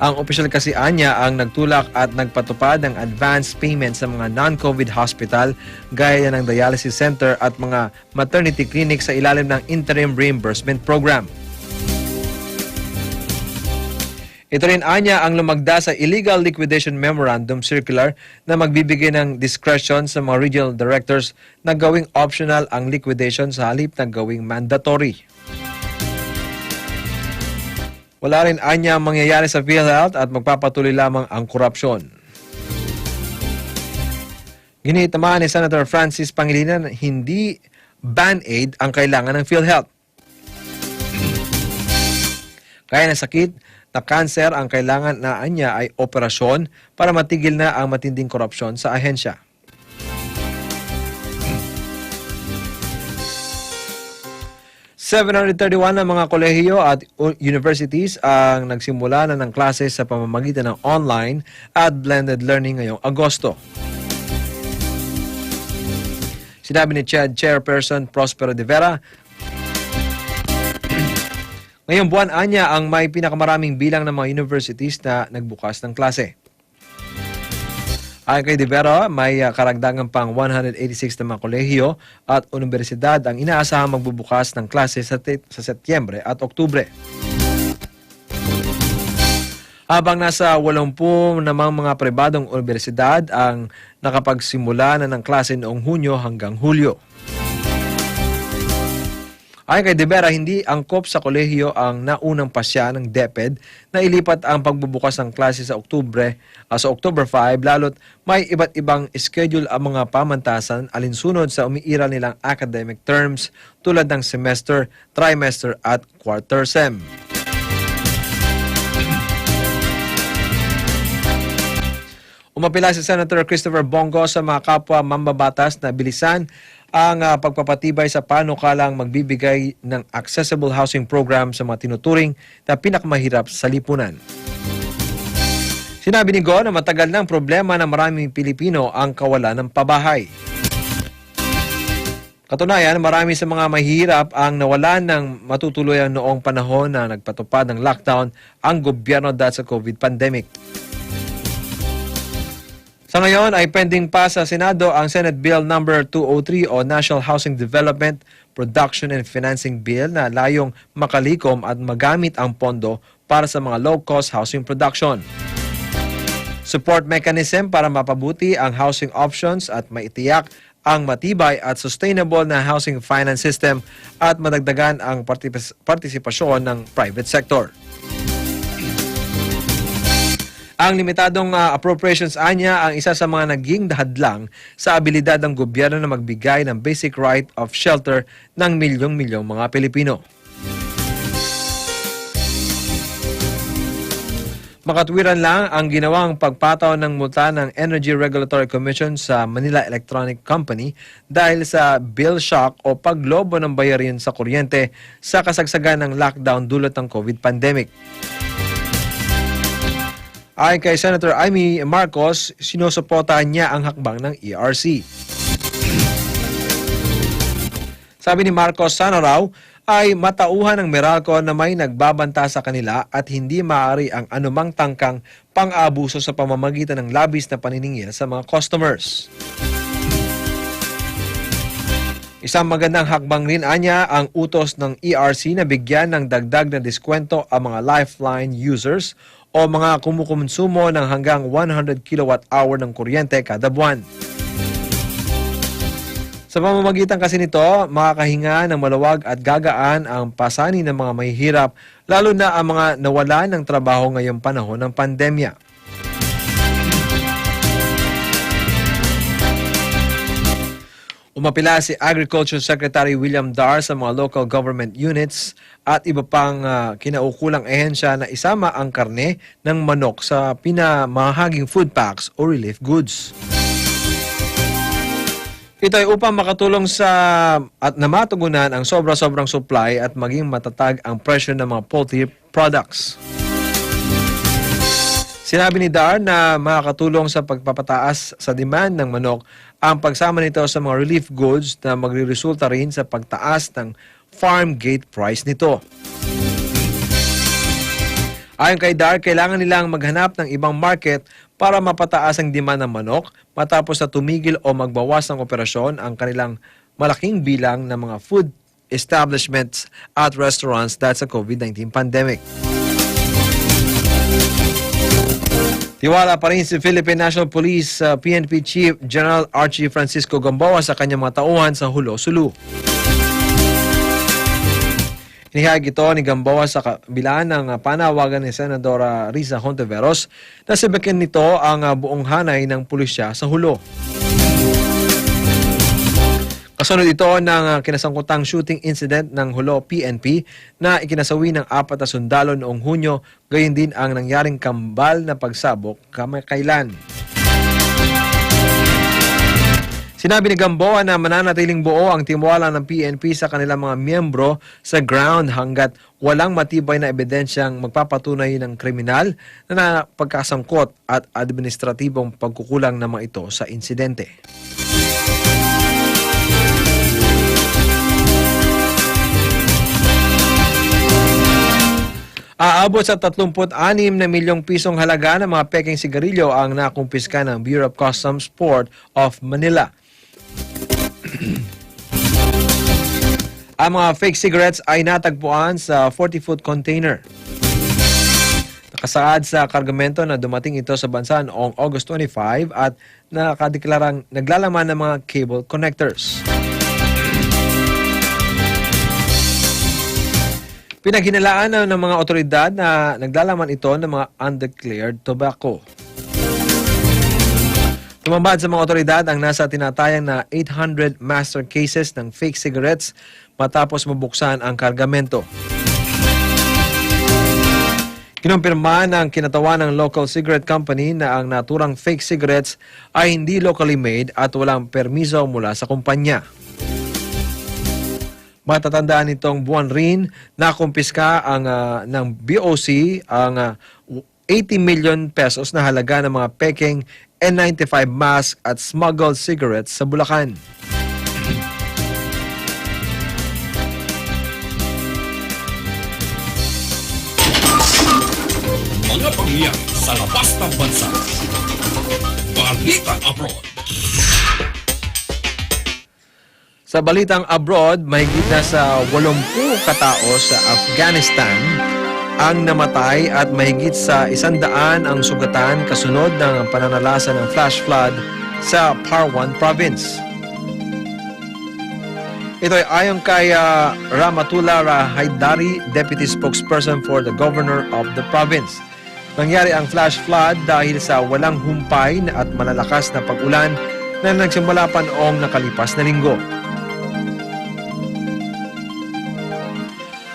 Ang opisyal kasi anya ang nagtulak at nagpatupad ng advance payment sa mga non-COVID hospital gaya ng dialysis center at mga maternity clinic sa ilalim ng interim reimbursement program. Ito rin anya ang lumagda sa illegal liquidation memorandum circular na magbibigay ng discretion sa mga regional directors na gawing optional ang liquidation sa halip na gawing mandatory. Wala rin anya ang mangyayari sa PhilHealth at magpapatuloy lamang ang korupsyon. Ginitamaan ni Senator Francis Pangilinan na hindi band-aid ang kailangan ng PhilHealth. Kaya ng sakit na kanser ang kailangan na anya ay operasyon para matigil na ang matinding korupsyon sa ahensya. ₱731 na mga kolehiyo at universities ang nagsimula na ng klase sa pamamagitan ng online at blended learning ngayong Agosto. Sinabi ni Chairperson Prospero de Vera, Ngayong buwan anya ang may pinakamaraming bilang ng mga universities na nagbukas ng klase. Ayon kay De Vera, may karagdagan pang 186 na mga kolehiyo at universidad ang inaasahang magbubukas ng klase sa Setyembre at Oktubre. Habang nasa 80 namang mga pribadong universidad ang nakapagsimula na ng klase noong Hunyo hanggang Hulyo. Ayon kay De Vera, hindi angkop sa kolehiyo ang naunang pasya ng DepEd na ilipat ang pagbubukas ng klase sa October 5, lalo't may iba't ibang schedule ang mga pamantasan alinsunod sa umiiral nilang academic terms tulad ng semester, trimester at quarter sem. Umapila si Senator Christopher Bongo sa mga kapwa mambabatas na bilisan ang pagpapatibay sa panukalang magbibigay ng accessible housing program sa mga tinuturing na pinakamahirap sa lipunan. Sinabi ni Go na matagal ng problema ng maraming Pilipino ang kawalan ng pabahay. Katunayan, marami sa mga mahihirap ang nawalan ng matutuluyan noong panahon na nagpatupad ng lockdown ang gobyerno dahil sa COVID pandemic. Sa ngayon ay pending pa sa Senado ang Senate Bill No. 203 o National Housing Development, Production and Financing Bill na layong makalikom at magamit ang pondo para sa mga low-cost housing production. Support mechanism para mapabuti ang housing options at maitiyak ang matibay at sustainable na housing finance system at madagdagan ang partisipasyon ng private sector. Ang limitadong appropriations anya ang isa sa mga naging hadlang sa abilidad ng gobyerno na magbigay ng basic right of shelter ng milyong-milyong mga Pilipino. Makatwiran lang ang ginawang pagpataw ng multa ng Energy Regulatory Commission sa Manila Electronic Company dahil sa bill shock o paglobo ng bayarin sa kuryente sa kasagsagan ng lockdown dulot ng COVID pandemic. Ayon kay Senator Amy Marcos, sinusuportahan niya ang hakbang ng ERC. Sabi ni Marcos, sana raw ay matauhan ng Meralco na may nagbabanta sa kanila at hindi maaari ang anumang tangkang pang-abuso sa pamamagitan ng labis na paniningil sa mga customers. Isang magandang hakbang rin anya ang utos ng ERC na bigyan ng dagdag na diskwento ang mga lifeline users o mga kumukonsumo ng hanggang 100 kilowatt-hour ng kuryente kada buwan. Sa pamamagitan kasi nito, makakahinga ng maluwag at gagaan ang pasanin ng mga mahihirap, lalo na ang mga nawalan ng trabaho ngayong panahon ng pandemya. Umapila si Agriculture Secretary William Dar sa mga local government units at iba pang kinaukulang ehensya na isama ang karne ng manok sa pinamahaging food packs o relief goods. Ito ay upang makatulong sa at na matugunan ang sobra-sobrang supply at maging matatag ang presyo ng mga poultry products. Sinabi ni Dar na makakatulong sa pagpapataas sa demand ng manok ang pagsama nito sa mga relief goods na magre-resulta rin sa pagtaas ng farm gate price nito. Ayon kay Dar, kailangan nilang maghanap ng ibang market para mapataas ang demand ng manok matapos na tumigil o magbawas ng operasyon ang kanilang malaking bilang ng mga food establishments at restaurants dahil sa COVID-19 pandemic. Tiwala pa rin si Philippine National Police PNP Chief General Archie Francisco Gamboa sa kanyang mga tauhan sa Hulo, Sulu. Inihayag ito ni Gamboa sa kabilaan ng panawagan ni Senadora Risa Hontiveros na sibakin nito ang buong hanay ng pulisya sa Hulo. Kasunod ito ng kinasangkutang shooting incident ng Hulo PNP na ikinasawi ng 4 na sundalo noong Hunyo, gayon din ang nangyaring kambal na pagsabog kamakailan. Sinabi ni Gamboa na mananatiling buo ang tiwala ng PNP sa kanilang mga miyembro sa ground hanggat walang matibay na ebidensyang magpapatunay ng kriminal na pagkasangkot at administratibong pagkukulang ng mga ito sa insidente. Aabot sa 36 na milyong pisong halaga ng mga peking sigarilyo ang nakumpiska ng Bureau of Customs Port of Manila. Ang mga fake cigarettes ay natagpuan sa 40-foot container. Nakasaad sa kargamento na dumating ito sa bansa noong August 25 at nakadeklarang naglalaman ng mga cable connectors. Pinaghinalaan ng mga otoridad na naglalaman ito ng mga undeclared tobacco. Tumambad sa mga otoridad ang nasa tinatayang na 800 master cases ng fake cigarettes matapos mabuksan ang kargamento. Kinumpirma ng kinatawan ng local cigarette company na ang naturang fake cigarettes ay hindi locally made at walang permiso mula sa kumpanya. Matatandaan nitong buwan rin na kumpiska ng BOC ang 80 million pesos na halaga ng mga peking N95 mask at smuggled cigarettes sa Bulacan. Mga pangyayari sa labas ng bansa. Balita Abroad. Sa balitang abroad, mahigit na sa 80 katao sa Afghanistan ang namatay at mahigit sa 100 ang sugatan kasunod ng pananalasa ng flash flood sa Parwan Province. Ito ay ayon kay Ramatullah Haidari, Deputy Spokesperson for the Governor of the province. Nangyari ang flash flood dahil sa walang humpay at malalakas na pag-ulan na nagsimula pa noong nakalipas na linggo.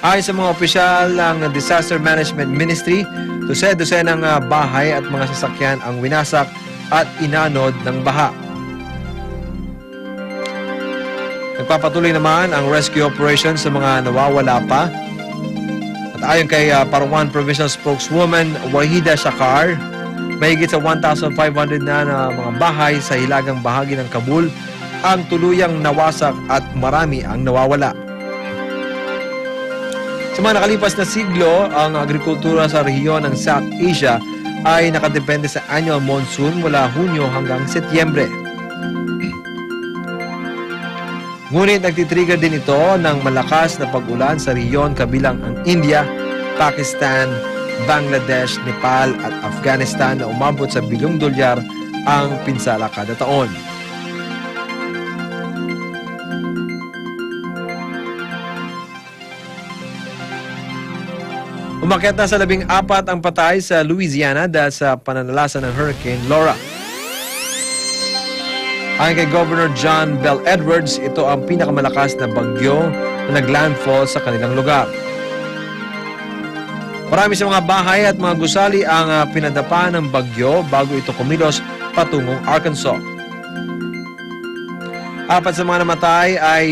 Ayon sa mga opisyal ng Disaster Management Ministry, dose-dosenang bahay at mga sasakyan ang winasak at inanod ng baha. Nagpapatuloy naman ang rescue operation sa mga nawawala pa. At ayon kay Parwan Provincial Spokeswoman Wahida Shakar, mahigit sa 1,500 na mga bahay sa hilagang bahagi ng Kabul ang tuluyang nawasak at marami ang nawawala. Sa mga nakalipas na siglo, ang agrikultura sa rehiyon ng South Asia ay nakadepende sa annual monsoon mula Hunyo hanggang Setyembre. Ngunit nagtitrigger din ito ng malakas na pag-ulan sa rehiyon kabilang ang India, Pakistan, Bangladesh, Nepal at Afghanistan na umabot sa bilyong dolyar ang pinsala kada taon. Umakyat na sa 14 ang patay sa Louisiana dahil sa pananalasa ng Hurricane Laura. Ayon kay Governor John Bel Edwards, ito ang pinakamalakas na bagyo na naglandfall sa kanilang lugar. Marami sa mga bahay at mga gusali ang pinadapa ng bagyo bago ito kumilos patungong Arkansas. 4 sa mga namatay ay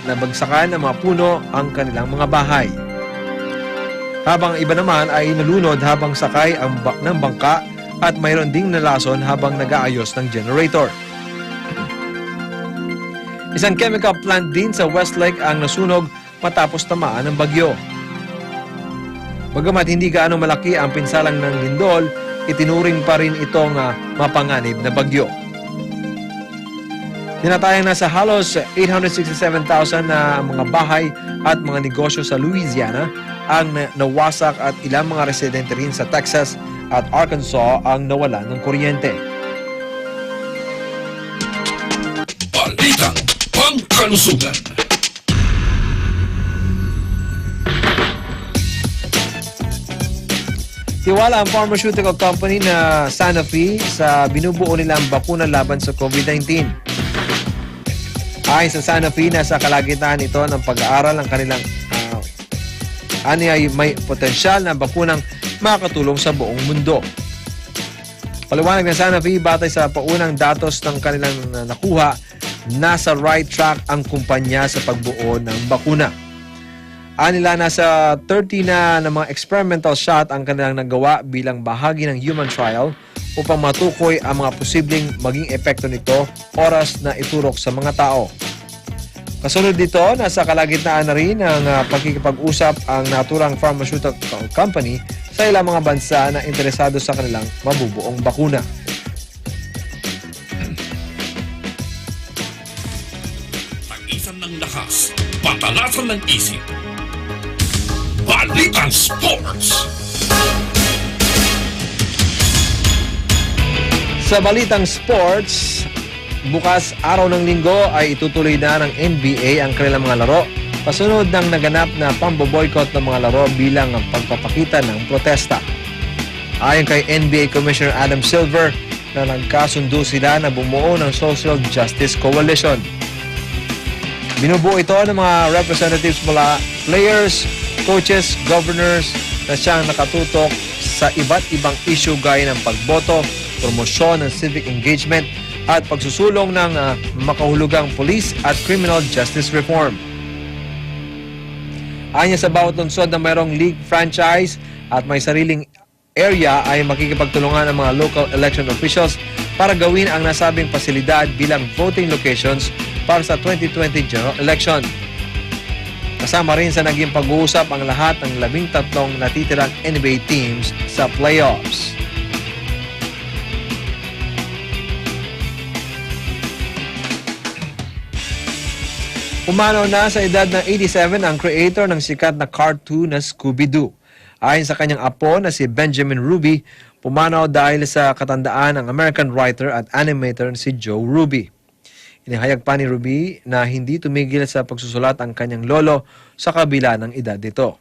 nabagsakan ng mga puno ang kanilang mga bahay. Habang iba naman ay nalunod habang sakay ng bangka at mayroon ding nalason habang nag-aayos ng generator. Isang chemical plant din sa Westlake ang nasunog matapos tamaan ng bagyo. Bagamat hindi gaano malaki ang pinsalang ng lindol, itinuring pa rin itong mapanganib na bagyo. Tinatayang nasa halos 867,000 na mga bahay at mga negosyo sa Louisiana ang nawasak at ilang mga residente rin sa Texas at Arkansas ang nawala ng kuryente. Balitang Pangkalusugan. Tiwala ang pharmaceutical company na Sanofi sa binubuo nilang bakuna laban sa COVID-19. Ayon sa Sanofi, nasa kalagitnaan ito ng pag-aaral ng kanilang ay may potensyal na bakunang makakatulong sa buong mundo. Paliwanag ng Sanofi, batay sa paunang datos ng kanilang nakuha, nasa right track ang kumpanya sa pagbuo ng bakuna. Anila nasa 30 na mga experimental shot ang kanilang nagawa bilang bahagi ng human trial upang matukoy ang mga posibleng maging epekto nito oras na iturok sa mga tao. Kasunod dito, nasa kalagitnaan na rin ng pagkikipag-usap ang naturang pharmaceutical company sa ilang mga bansa na interesado sa kanilang mabubuong bakuna. Tagisan ng lakas, patalasan ng isip. Balitang Sports! Sa Balitang Sports, bukas araw ng linggo ay itutuloy na ng NBA ang kanilang mga laro kasunod ng naganap na pamboboycott ng mga laro bilang ang pagpapakita ng protesta. Ayon kay NBA Commissioner Adam Silver na nagkasundo sila na bumuo ng Social Justice Coalition. Binubuo ito ng mga representatives mula players, coaches, governors na siyang nakatutok sa iba't ibang issue gaya ng pagboto, promosyon ng civic engagement at pagsusulong ng makahulugang police at criminal justice reform. Anya sa bawat lungsod na mayroong league franchise at may sariling area ay makikipagtulungan ang mga local election officials para gawin ang nasabing pasilidad bilang voting locations para sa 2020 general election. Kasama rin sa naging pag-uusap ang lahat ng 13 natitirang NBA teams sa playoffs. Pumanaw na sa edad na 87 ang creator ng sikat na cartoon na Scooby-Doo. Ayon sa kanyang apo na si Benjamin Ruby, pumanaw dahil sa katandaan ng American writer at animator si Joe Ruby. Inihayag pa ni Ruby na hindi tumigil sa pagsusulat ang kanyang lolo sa kabila ng edad nito.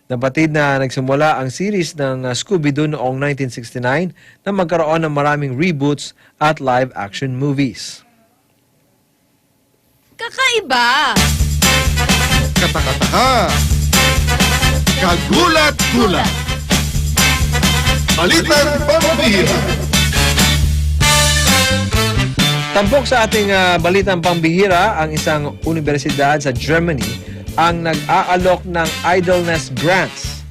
Nabatid na nagsimula ang series ng Scooby-Doo noong 1969 na magkaroon ng maraming reboots at live-action movies. Kakaiba! Katakataha! Kagulat-gulat! Balitang pambihira! Tampok sa ating balitang pambihira, ang isang universidad sa Germany ang nag-aalok ng idleness grants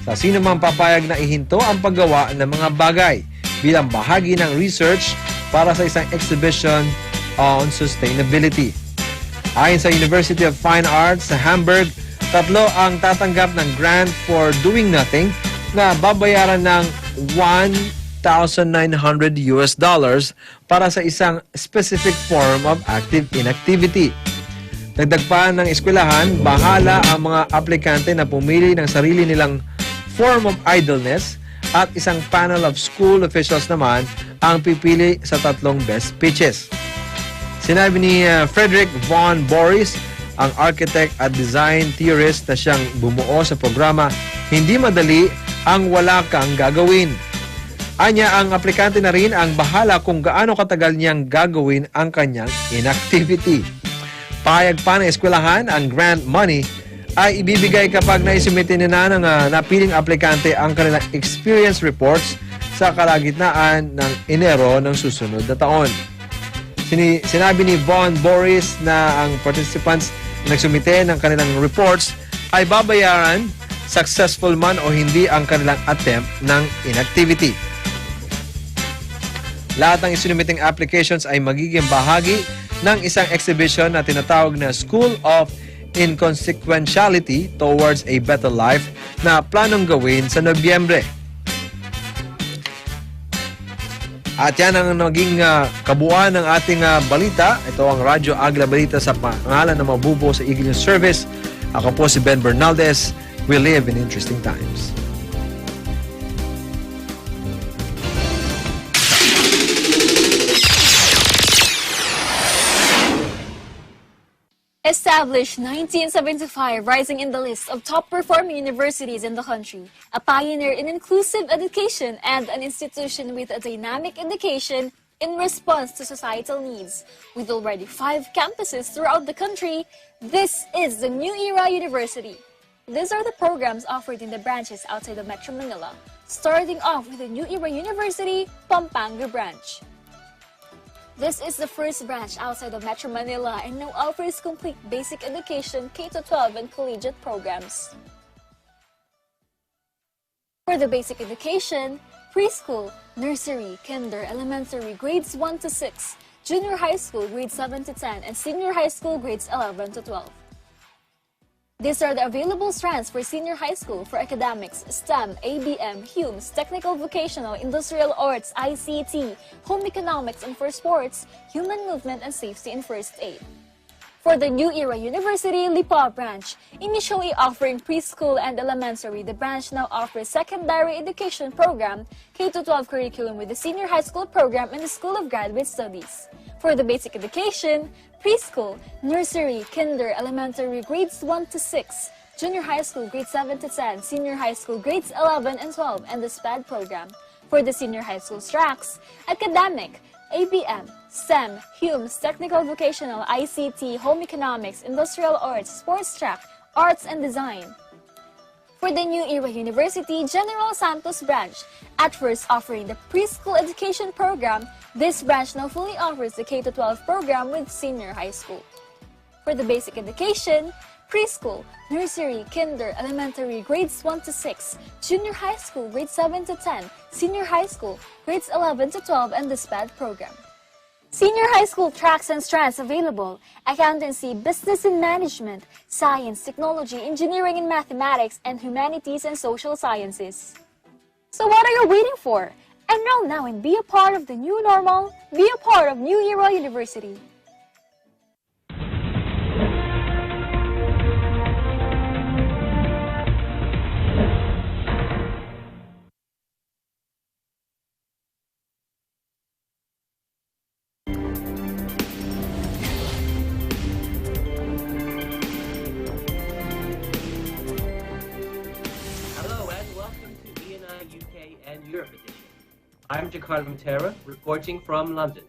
sa sino mang papayag na ihinto ang paggawa ng mga bagay bilang bahagi ng research para sa isang exhibition on sustainability. Ayon sa University of Fine Arts sa Hamburg, 3 ang tatanggap ng grant for doing nothing na babayaran ng $1,900 para sa isang specific form of active inactivity. Dagdag pa ng eskwelahan, bahala ang mga aplikante na pumili ng sarili nilang form of idleness at isang panel of school officials naman ang pipili sa 3 best pitches. Sinabi ni Frederick von Boris, ang architect at design theorist na siyang bumuo sa programa, hindi madali ang wala kang gagawin. Anya, ang aplikante na rin ang bahala kung gaano katagal niyang gagawin ang kanyang inactivity. Pahayag pa ng eskwelahan, ang grant money ay ibibigay kapag naisumite na ng napiling aplikante ang kanilang experience reports sa kalagitnaan ng Enero ng susunod na taon. Sinabi ni Von Boris na ang participants na nagsumite ng kanilang reports ay babayaran, successful man o hindi ang kanilang attempt ng inactivity. Lahat ng isinumiting applications ay magiging bahagi ng isang exhibition na tinatawag na School of Inconsequentiality Towards a Better Life na planong gawin sa Nobyembre. At yan ang naging kabuuan ng ating balita. Ito ang Radyo Agila Balita sa pangalan ng mabubuo sa Eagle News Service. Ako po si Ben Bernaldez. We live in interesting times. Established 1975, rising in the list of top-performing universities in the country, a pioneer in inclusive education and an institution with a dynamic education in response to societal needs. With already 5 campuses throughout the country, this is the New Era University. These are the programs offered in the branches outside of Metro Manila, starting off with the New Era University, Pampanga branch. This is the first branch outside of Metro Manila and now offers complete basic education, K-12 and collegiate programs. For the basic education, preschool, nursery, kinder, elementary, grades 1 to 6, junior high school grades 7 to 10, and senior high school grades 11 to 12. These are the available strands for senior high school for academics, STEM, ABM, HUMS, technical, vocational, industrial arts, ICT, home economics, and for sports, human movement and safety and first aid. For the New Era University Lipa branch, initially offering preschool and elementary, the branch now offers secondary education program, K-12 curriculum with the senior high school program and the School of Graduate Studies. For the basic education, preschool, nursery, kinder, elementary grades 1 to 6, junior high school grades 7 to 10, senior high school grades 11 and 12, and the SPAD program. For the senior high school tracks, academic, ABM, STEM, HUMS, technical, vocational, ICT, home economics, industrial arts, sports track, arts and design. For the New Era University General Santos branch, at first offering the preschool education program, this branch now fully offers the K-12 program with senior high school. For the basic education, preschool, nursery, kinder, elementary grades 1 to 6, junior high school grades 7 to 10, senior high school grades 11 to 12, and the SPAD program. Senior high school tracks and strands available: accountancy, business and management, science, technology, engineering and mathematics, and humanities and social sciences. So what are you waiting for? Enroll now and be a part of the new normal. Be a part of New Era University. Europe edition. I'm Jakarta Matera, reporting from London.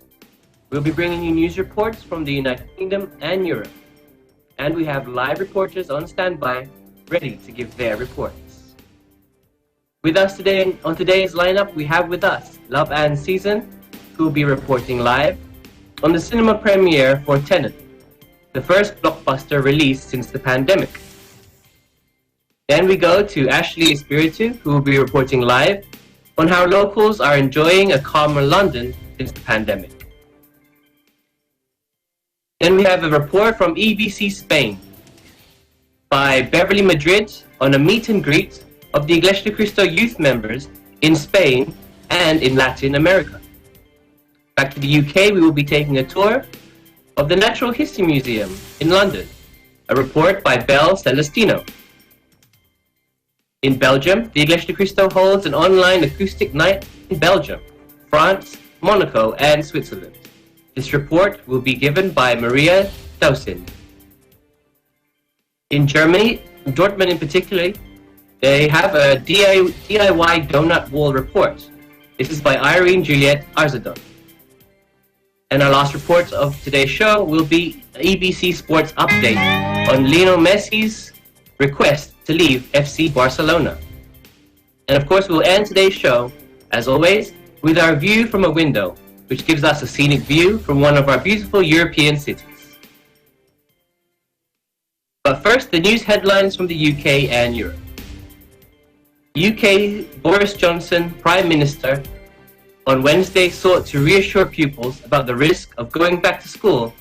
We'll be bringing you news reports from the United Kingdom and Europe. And we have live reporters on standby, ready to give their reports. With us today, on today's lineup, we have with us Love and Season, who will be reporting live on the cinema premiere for Tenet, the first blockbuster released since the pandemic. Then we go to Ashley Espiritu, who will be reporting live on how locals are enjoying a calmer London since the pandemic. Then we have a report from EBC Spain by Beverly Madrid on a meet and greet of the Iglesia de Cristo youth members in Spain and in Latin America. Back to the UK, we will be taking a tour of the Natural History Museum in London, a report by Belle Celestino. In Belgium, the Iglesia de Cristo holds an online acoustic night in Belgium, France, Monaco, and Switzerland. This report will be given by Maria Dausin. In Germany, Dortmund in particular, they have a DIY donut wall report. This is by Irene Juliette Arzadon. And our last report of today's show will be the EBC Sports update on Lionel Messi's request to leave FC Barcelona. And of course, we'll end today's show, as always, with our view from a window, which gives us a scenic view from one of our beautiful European cities. But first, the news headlines from the UK and Europe. UK Boris Johnson, Prime Minister, on Wednesday sought to reassure pupils about the risk of going back to school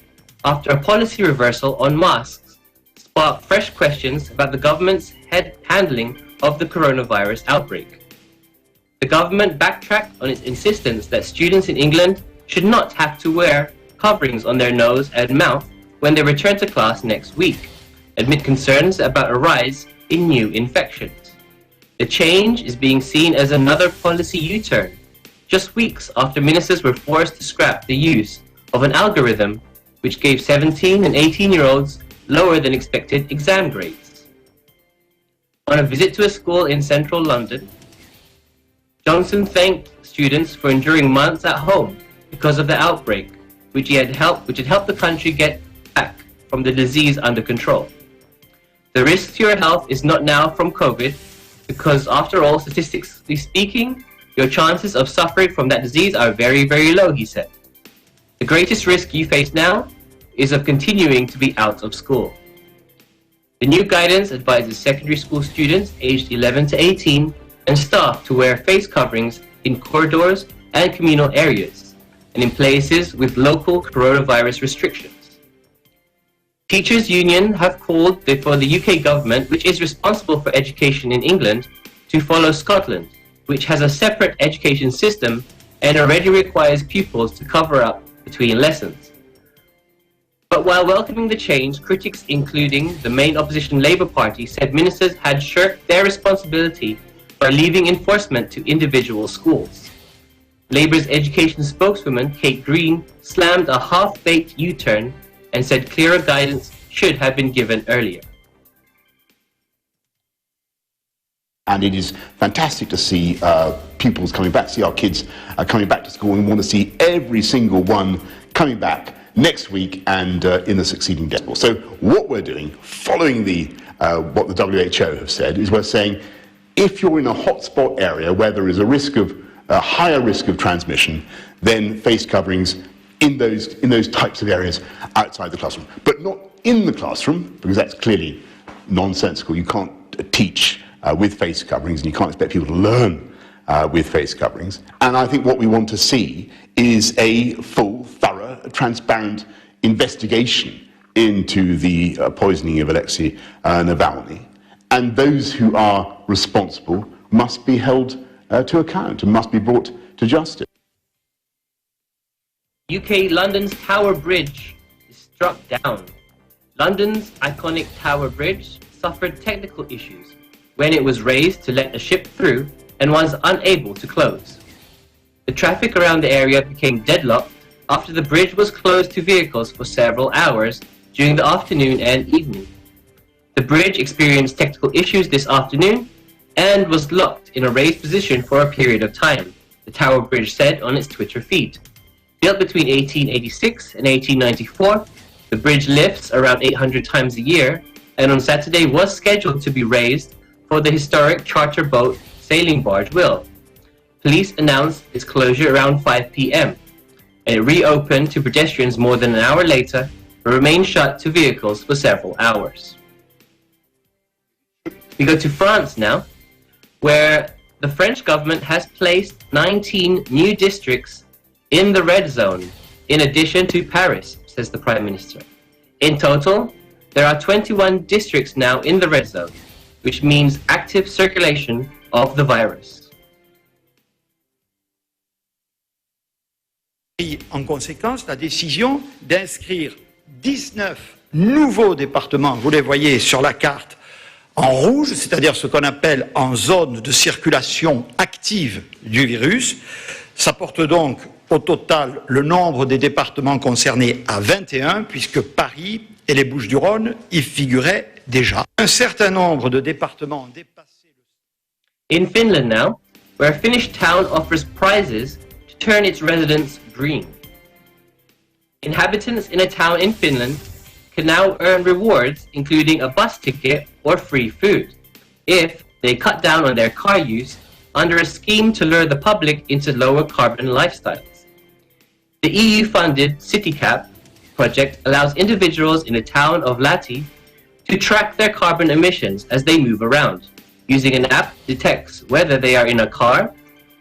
after a policy reversal on masks sparked fresh questions about the government's handling of the coronavirus outbreak. The government backtracked on its insistence that students in England should not have to wear coverings on their nose and mouth when they return to class next week, amid concerns about a rise in new infections. The change is being seen as another policy U-turn, just weeks after ministers were forced to scrap the use of an algorithm which gave 17 and 18-year-olds lower than expected exam grades. On a visit to a school in central London, Johnson thanked students for enduring months at home because of the outbreak, which had helped the country get back from the disease under control. The risk to your health is not now from COVID, because after all, statistically speaking, your chances of suffering from that disease are very, very low, he said. The greatest risk you face now is of continuing to be out of school. The new guidance advises secondary school students aged 11 to 18 and staff to wear face coverings in corridors and communal areas, and in places with local coronavirus restrictions. Teachers' Union have called for the UK government, which is responsible for education in England, to follow Scotland, which has a separate education system and already requires pupils to cover up between lessons. But while welcoming the change, critics, including the main opposition Labour Party, said ministers had shirked their responsibility by leaving enforcement to individual schools. Labour's education spokeswoman, Kate Green, slammed a half-baked U-turn and said clearer guidance should have been given earlier. And it is fantastic to see pupils coming back, see our kids coming back to school, and we want to see every single one coming back next week and in the succeeding days. So what we're doing, following what the WHO have said, is we're saying if you're in a hotspot area where there is a higher risk of transmission, then face coverings in those types of areas outside the classroom, but not in the classroom, because that's clearly nonsensical. You can't teach with face coverings, and you can't expect people to learn with face coverings. And I think what we want to see is a full, thorough, transparent investigation into the poisoning of Alexei Navalny. And those who are responsible must be held to account and must be brought to justice. UK London's Tower Bridge is struck down. London's iconic Tower Bridge suffered technical issues when it was raised to let a ship through and was unable to close. The traffic around the area became deadlocked after the bridge was closed to vehicles for several hours during the afternoon and evening. The bridge experienced technical issues this afternoon and was locked in a raised position for a period of time, the Tower Bridge said on its Twitter feed. Built between 1886 and 1894, the bridge lifts around 800 times a year, and on Saturday was scheduled to be raised for the historic charter boat sailing barge Will. Police announced its closure around 5 p.m. and it reopened to pedestrians more than an hour later, but remained shut to vehicles for several hours. We go to France now, where the French government has placed 19 new districts in the red zone, in addition to Paris, says the Prime Minister. In total, there are 21 districts now in the red zone, which means active circulation of the virus. En conséquence, la décision d'inscrire 19 nouveaux départements, vous les voyez sur la carte, en rouge, c'est-à-dire ce qu'on appelle en zone de circulation active du virus. Ça porte donc au total le nombre des départements concernés à 21, puisque Paris et les Bouches-du-Rhône y figuraient déjà. Un certain nombre de départements ont dépassé le... In Finland now, where a Finnish town offers prizes to turn its residents green. Inhabitants in a town in Finland can now earn rewards, including a bus ticket or free food, if they cut down on their car use under a scheme to lure the public into lower carbon lifestyles. The EU-funded CityCap project allows individuals in the town of Lahti to track their carbon emissions as they move around, using an app that detects whether they are in a car,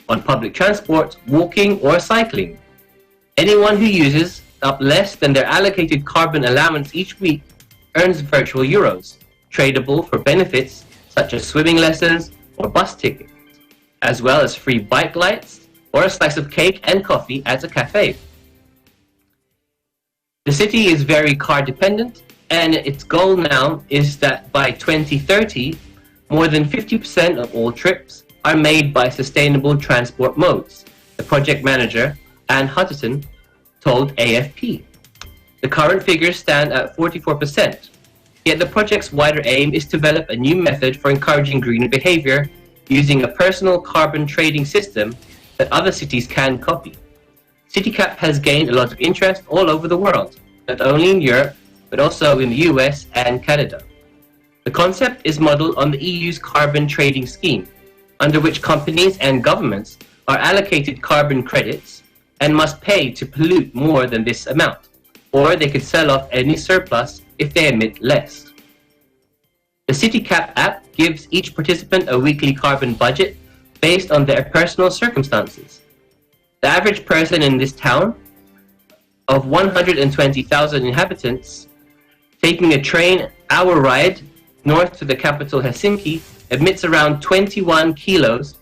on public transport, walking, or cycling. Anyone who uses up less than their allocated carbon allowance each week earns virtual euros, tradable for benefits such as swimming lessons or bus tickets, as well as free bike lights or a slice of cake and coffee at a cafe. The city is very car dependent, and its goal now is that by 2030, more than 50% of all trips are made by sustainable transport modes, the project manager, Anne Hutterton, told AFP. The current figures stand at 44%, yet the project's wider aim is to develop a new method for encouraging greener behavior using a personal carbon trading system that other cities can copy. CityCap has gained a lot of interest all over the world, not only in Europe, but also in the US and Canada. The concept is modeled on the EU's carbon trading scheme, under which companies and governments are allocated carbon credits and must pay to pollute more than this amount, or they could sell off any surplus if they emit less. The CityCap app gives each participant a weekly carbon budget based on their personal circumstances. The average person in this town of 120,000 inhabitants, taking a train hour ride north to the capital Helsinki emits around 21 kilos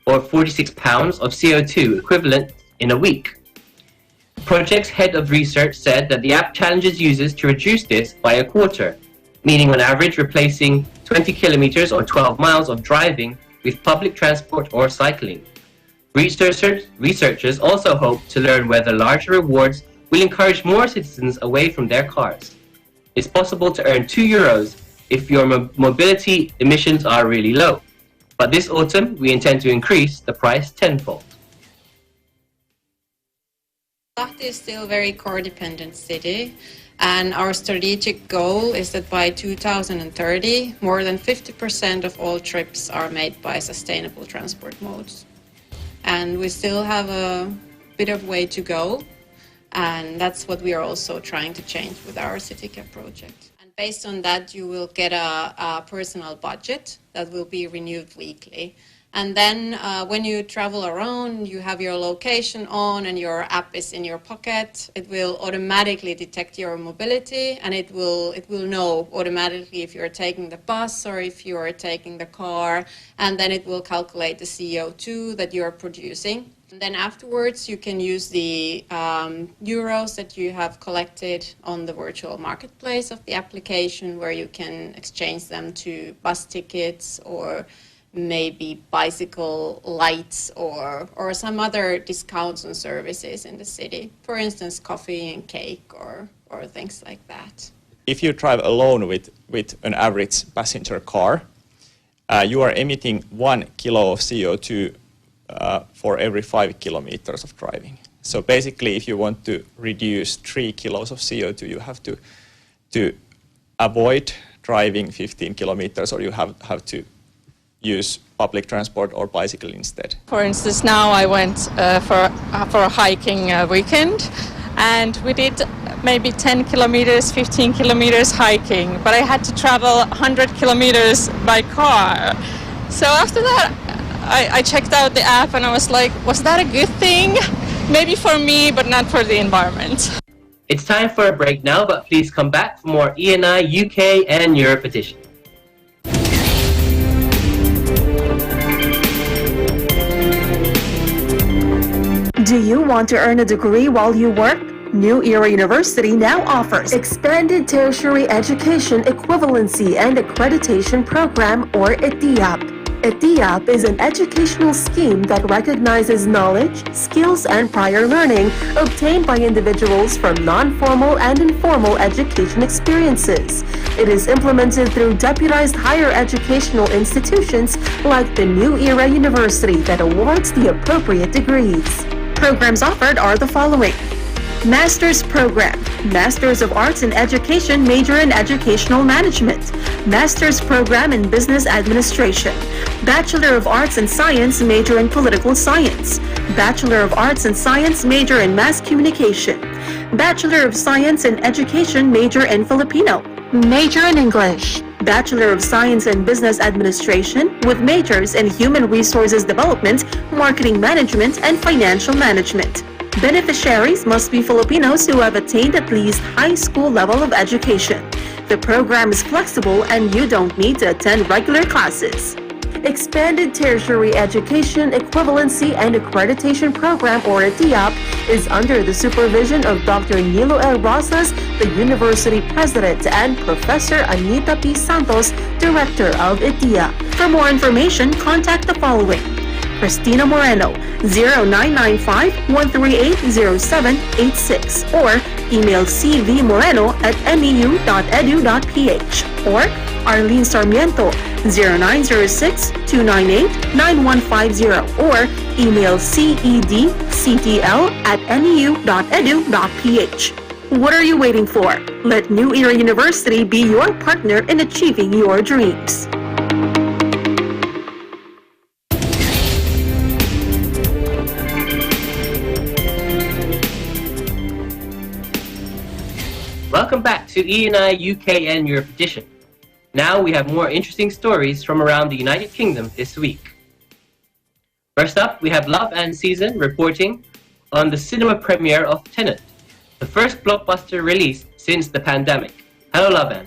or 46 pounds of CO2 equivalent in a week. The project's head of research said that the app challenges users to reduce this by a quarter, meaning on average replacing 20 kilometers or 12 miles of driving with public transport or cycling. Researchers also hope to learn whether larger rewards will encourage more citizens away from their cars. It's possible to earn €2 if your mobility emissions are really low. But this autumn, we intend to increase the price tenfold. Lahti is still a very car-dependent city, and our strategic goal is that by 2030, more than 50% of all trips are made by sustainable transport modes. And we still have a bit of way to go, and that's what we are also trying to change with our CityCare project. And based on that, you will get a personal budget that will be renewed weekly. And then when you travel around, you have your location on and your app is in your pocket, it will automatically detect your mobility, and it will know automatically if you're taking the bus or if you are taking the car, and then it will calculate the CO2 that you're producing. And then afterwards, you can use the euros that you have collected on the virtual marketplace of the application, where you can exchange them to bus tickets or maybe bicycle lights or some other discounts on services in the city. For instance, coffee and cake or things like that. If you drive alone with an average passenger car, you are emitting 1 kilo of CO2 for every 5 kilometers of driving. So basically, if you want to reduce 3 kilos of CO2, you have to avoid driving 15 kilometers, or you have to use public transport or bicycle instead. For instance, now I went for a hiking weekend, and we did maybe 10 kilometers, 15 kilometers hiking, but I had to travel 100 kilometers by car. So after that, I checked out the app and I was like, was that a good thing? Maybe for me, but not for the environment. It's time for a break now, but please come back for more ENI UK and Europe edition. Do you want to earn a degree while you work? New Era University now offers Expanded Tertiary Education Equivalency and Accreditation Program, or ETIAP. ETIAP is an educational scheme that recognizes knowledge, skills, and prior learning obtained by individuals from non-formal and informal education experiences. It is implemented through deputized higher educational institutions like the New Era University that awards the appropriate degrees. Programs offered are the following: Master's Program, Masters of Arts in Education, major in Educational Management, Master's Program in Business Administration, Bachelor of Arts in Science, major in Political Science, Bachelor of Arts in Science, major in Mass Communication, Bachelor of Science in Education, major in Filipino, major in English, Bachelor of Science in Business Administration with majors in Human Resources Development, Marketing Management, and Financial Management. Beneficiaries must be Filipinos who have attained at least high school level of education. The program is flexible and you don't need to attend regular classes. Expanded Tertiary Education Equivalency and Accreditation Program, or ETIAP, is under the supervision of Dr. Nilo L. Rosas, the University President, and Professor Anita P. Santos, Director of ETIAP. For more information, contact the following: Cristina Moreno, 0995-138-0786, or email cvmoreno@neu.edu.ph, or Arlene Sarmiento, 0906-298-9150, or email cedctl@neu.edu.ph. What are you waiting for? Let New Era University be your partner in achieving your dreams. Welcome back to ENI UK and Europe edition. Now we have more interesting stories from around the United Kingdom this week. First up, we have Love and Season reporting on the cinema premiere of Tenet. the first blockbuster release since the pandemic. Hello, Lavan.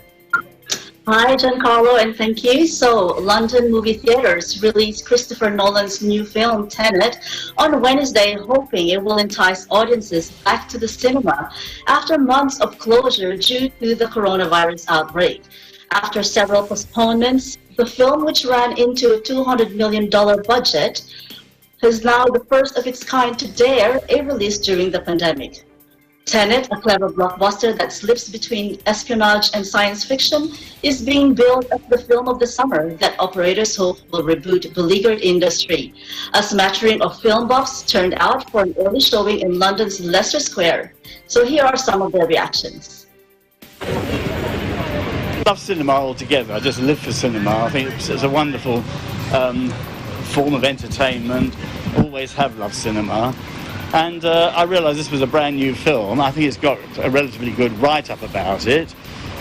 Hi, Giancarlo, and thank you. So, London movie theaters released Christopher Nolan's new film, Tenet, on Wednesday, hoping it will entice audiences back to the cinema after months of closure due to the coronavirus outbreak. After several postponements, the film, which ran into a $200 million budget, is now the first of its kind to dare a release during the pandemic. Tenet, a clever blockbuster that slips between espionage and science fiction, is being billed as the film of the summer that operators hope will reboot beleaguered industry. A smattering of film buffs turned out for an early showing in London's Leicester Square. So here are some of their reactions. I love cinema altogether. I just live for cinema. I think it's a wonderful form of entertainment. Always have loved cinema. And I realised this was a brand new film. I think it's got a relatively good write-up about it.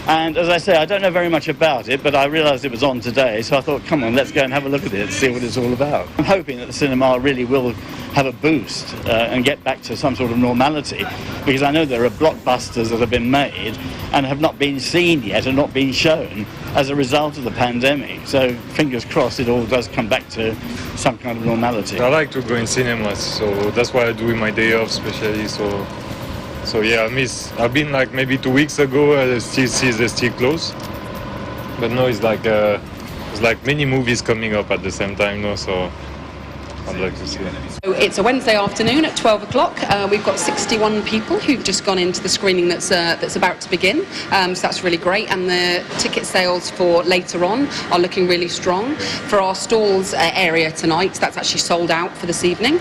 And as I say, I don't know very much about it, but I realised it was on today, so I thought, come on, let's go and have a look at it and see what it's all about. I'm hoping that the cinema really will have a boost and get back to some sort of normality, because I know there are blockbusters that have been made and have not been seen yet and not been shown as a result of the pandemic. So fingers crossed it all does come back to some kind of normality. I like to go in cinemas, so that's what I do in my day off especially. So yeah, I've been like maybe 2 weeks ago, I still see they're still closed. But no, it's like many movies coming up at the same time, no, so I'd like to see it. So it's a Wednesday afternoon at 12 o'clock. We've got 61 people who've just gone into the screening that's about to begin. So that's really great. And the ticket sales for later on are looking really strong. For our stalls area tonight, that's actually sold out for this evening.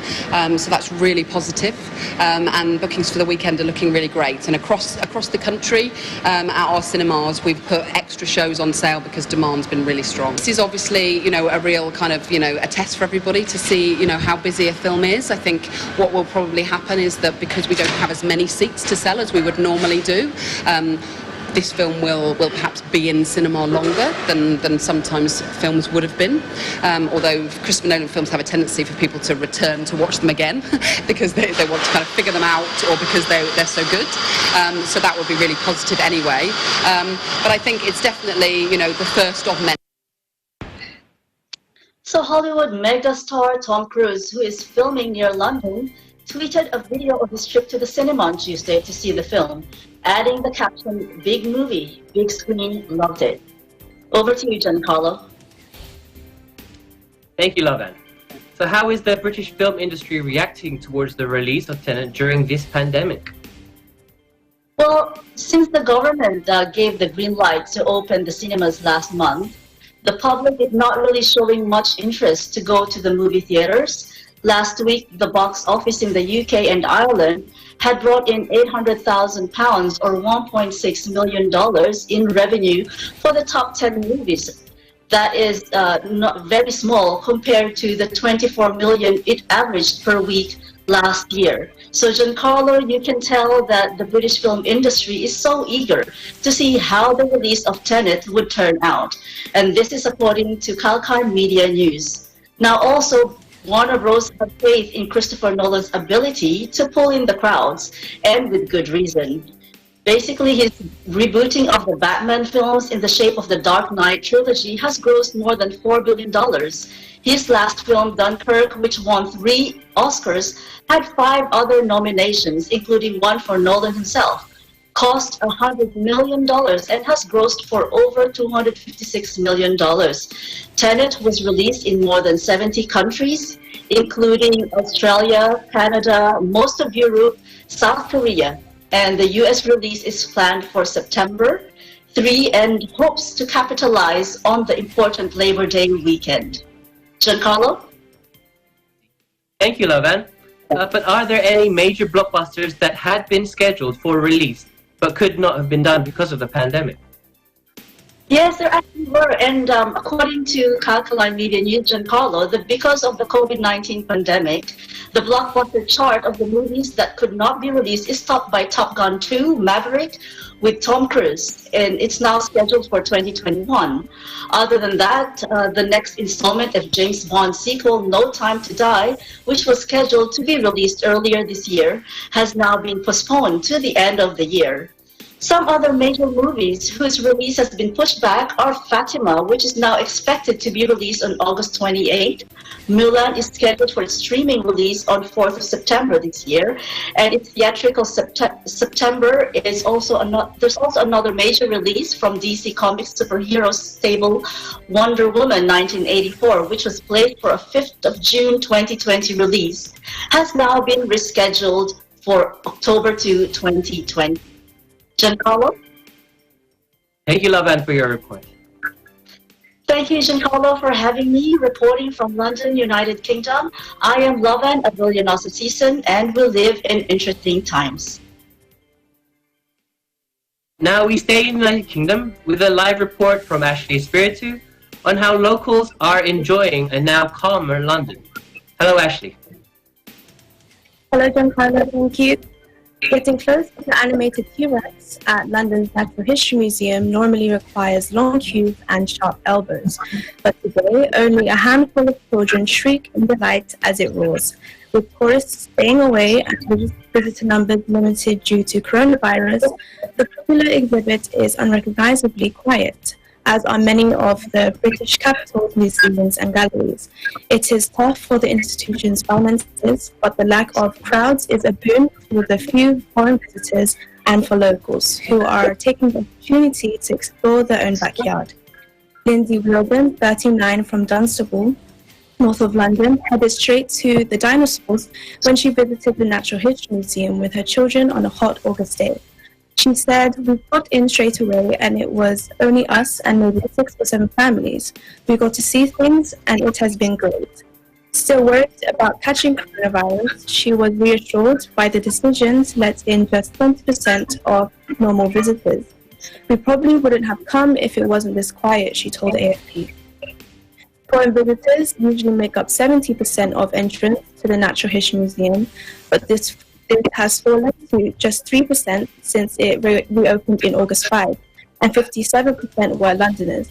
So that's really positive. And bookings for the weekend are looking really great. And across the country, at our cinemas, we've put extra shows on sale because demand's been really strong. This is obviously, a real kind of, a test for everybody to see, how busy a film is. I think what will probably happen is that because we don't have as many seats to sell as we would normally do, this film will perhaps be in cinema longer than sometimes films would have been. Although Christopher Nolan films have a tendency for people to return to watch them again because they want to kind of figure them out or because they're so good. So that would be really positive anyway. But I think it's definitely, the first of many. So Hollywood megastar Tom Cruise, who is filming near London, tweeted a video of his trip to the cinema on Tuesday to see the film, adding the caption, "Big movie, big screen, loved it." Over to you, Giancarlo. Thank you, Lavan. So how is the British film industry reacting towards the release of Tenet during this pandemic? Well, since the government gave the green light to open the cinemas last month, the public is not really showing much interest to go to the movie theaters. Last week, the box office in the UK and Ireland had brought in £800,000 or $1.6 million in revenue for the top 10 movies. That is not very small compared to the 24 million it averaged per week last year. So Giancarlo, you can tell that the British film industry is so eager to see how the release of Tenet would turn out. And this is according to Kalkai Media News. Now also, Warner Bros. Have faith in Christopher Nolan's ability to pull in the crowds, and with good reason. Basically, his rebooting of the Batman films in the shape of the Dark Knight trilogy has grossed more than $4 billion. His last film, Dunkirk, which won 3 Oscars, had 5 other nominations, including one for Nolan himself, cost $100 million and has grossed for over $256 million. Tenet was released in more than 70 countries, including Australia, Canada, most of Europe, South Korea, and the US release is planned for September 3 and hopes to capitalize on the important Labor Day weekend. Giancarlo? Thank you, Lavan. But are there any major blockbusters that had been scheduled for release but could not have been done because of the pandemic? Yes, there actually were. And according to Calcaline Media News, Giancarlo, because of the COVID-19 pandemic, the blockbuster chart of the movies that could not be released is topped by Top Gun 2, Maverick, with Tom Cruise, and it's now scheduled for 2021. Other than that, the next installment of James Bond sequel, No Time to Die, which was scheduled to be released earlier this year, has now been postponed to the end of the year. Some other major movies whose release has been pushed back are Fatima, which is now expected to be released on August 28. Mulan is scheduled for its streaming release on 4th of September this year, and its theatrical September is also there's also another major release from DC Comics superhero stable Wonder Woman 1984, which was placed for a 5th of June 2020 release, has now been rescheduled for October 2, 2020. Giancarlo? Thank you, Lavan, for your report. Thank you, Giancarlo, for having me reporting from London, United Kingdom. I am Lavan, a Villanosa season, and we live in interesting times. Now we stay in the United Kingdom with a live report from Ashley Espiritu on how locals are enjoying a now calmer London. Hello, Ashley. Hello, Giancarlo. Thank you. Getting close to the animated T-Rex at London's Natural History Museum normally requires long queues and sharp elbows, but today only a handful of children shriek in delight as it roars. With tourists staying away and visitor numbers limited due to coronavirus, the popular exhibit is unrecognizably quiet, as are many of the British capital's museums and galleries. It is tough for the institution's finances, but the lack of crowds is a boon for the few foreign visitors and for locals who are taking the opportunity to explore their own backyard. Lindsay Wilden, 39, from Dunstable, north of London, headed straight to the dinosaurs when she visited the Natural History Museum with her children on a hot August day. She said, "We got in straight away and it was only us and maybe 6 or 7 families. We got to see things and it has been great." Still worried about catching coronavirus, she was reassured by the decision to let in just 20% of normal visitors. "We probably wouldn't have come if it wasn't this quiet," she told AFP. Foreign visitors usually make up 70% of entrance to the Natural History Museum, but this has fallen to just 3% since it reopened in August 5, and 57% were Londoners.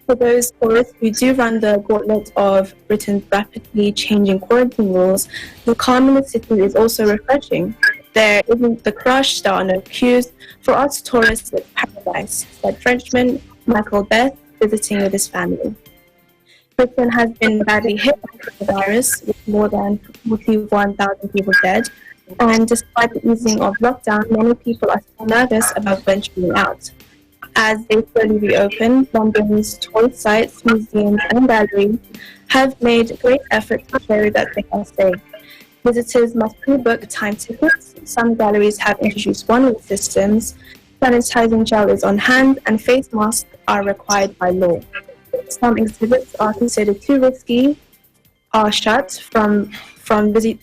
For those tourists who do run the gauntlet of Britain's rapidly changing quarantine rules, the calm in the city is also refreshing. There isn't the crush, there are no queues. For us tourists, it's paradise, said Frenchman Michael Beth, visiting with his family. Britain has been badly hit by coronavirus, with more than 41,000 people dead. And despite the easing of lockdown, many people are still nervous about venturing out. As they slowly reopen, London's tourist sites, museums and galleries have made great efforts to show that they are safe. Visitors must pre-book time tickets. Some galleries have introduced one-way systems. Sanitizing gel is on hand and face masks are required by law. Some exhibits are considered too risky, are shut from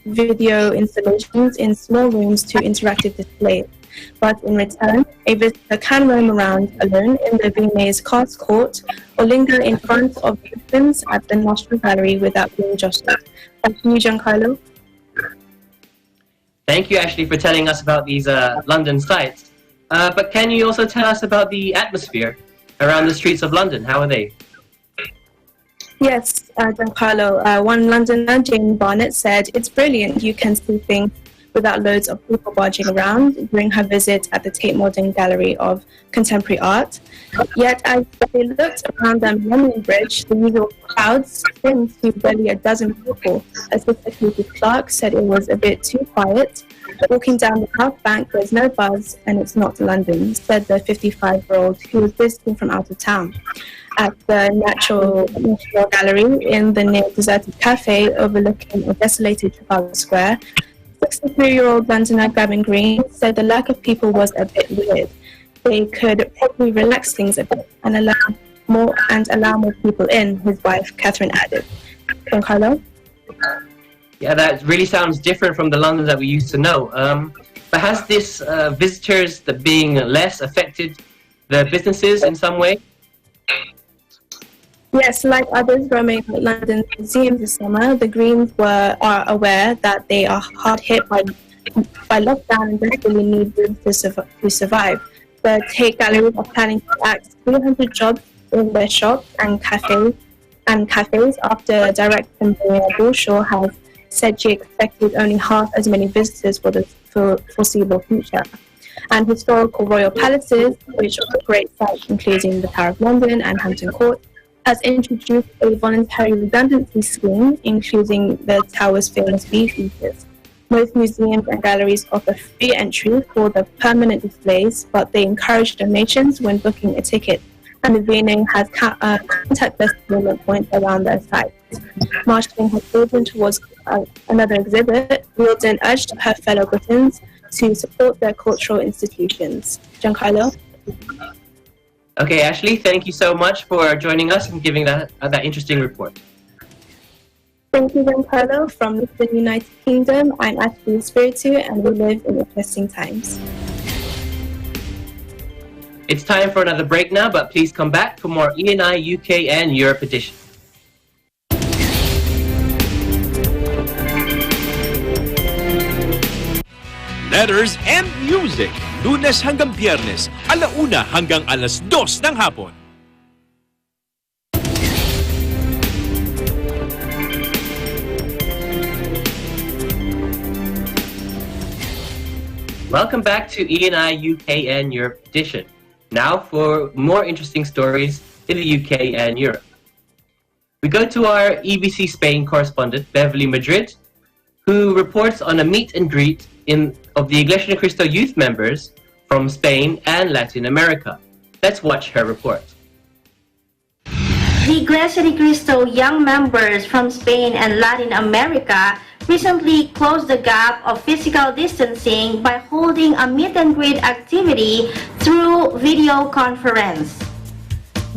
video installations in small rooms to interactive displays. But in return, a visitor can roam around alone in the V-Maze Cars Court or linger in front of the victims at the National Gallery without being jostled. Thank you, Giancarlo. Thank you, Ashley, for telling us about these London sites. But can you also tell us about the atmosphere around the streets of London? How are they? Yes, Giancarlo. One Londoner, Jane Barnett, said, "It's brilliant. You can see things without loads of people barging around," during her visit at the Tate Modern Gallery of Contemporary Art. Yet, as they looked around the Millennium Bridge, the usual crowds thinned to barely a dozen people. Assistant Katie Clark said it was a bit too quiet. "Walking down the South Bank, there's no buzz, and it's not London," said the 55-year-old who was visiting from out of town. At the National Gallery in the near-deserted cafe overlooking a desolated Trafalgar Square, 63-year-old Londoner Gavin Green said the lack of people was a bit weird. They could probably relax things a bit and allow more people in, his wife Catherine added. Giancarlo? Yeah, that really sounds different from the London that we used to know. But has this visitors being less affected the businesses in some way? Yes, like others roaming London's museums this summer, the Greens are aware that they are hard hit by lockdown and desperately need rooms to survive. The Tate Galleries are planning to add 300 jobs in their shops and cafes after director Maria Bullshaw has said she expected only half as many visitors for the foreseeable future. And historical royal palaces, which are great sites including the Tower of London and Hampton Court, has introduced a voluntary redundancy scheme, including the Tower's famous bee features. Most museums and galleries offer free entry for the permanent displays, but they encourage donations when booking a ticket. And the V&A has contactless payment points around their sites. Marshalling has opened towards another exhibit. Wilden urged her fellow Britons to support their cultural institutions. Giancarlo? Okay, Ashley, thank you so much for joining us and giving that interesting report. Thank you, Giancarlo. From the United Kingdom, I'm Ashley Espiritu, and we live in interesting times. It's time for another break now, but please come back for more ENI UK and Europe edition. Letters and Music, Lunes hanggang Biyernes, 1:00 hanggang 2:00 ng hapon. Welcome back to ENI UK and Europe edition. Now for more interesting stories in the UK and Europe. We go to our EBC Spain correspondent, Beverly Madrid, who reports on a meet and greet of the Iglesia de Cristo youth members from Spain and Latin America. Let's watch her report. The Iglesia de Cristo young members from Spain and Latin America recently closed the gap of physical distancing by holding a meet and greet activity through video conference.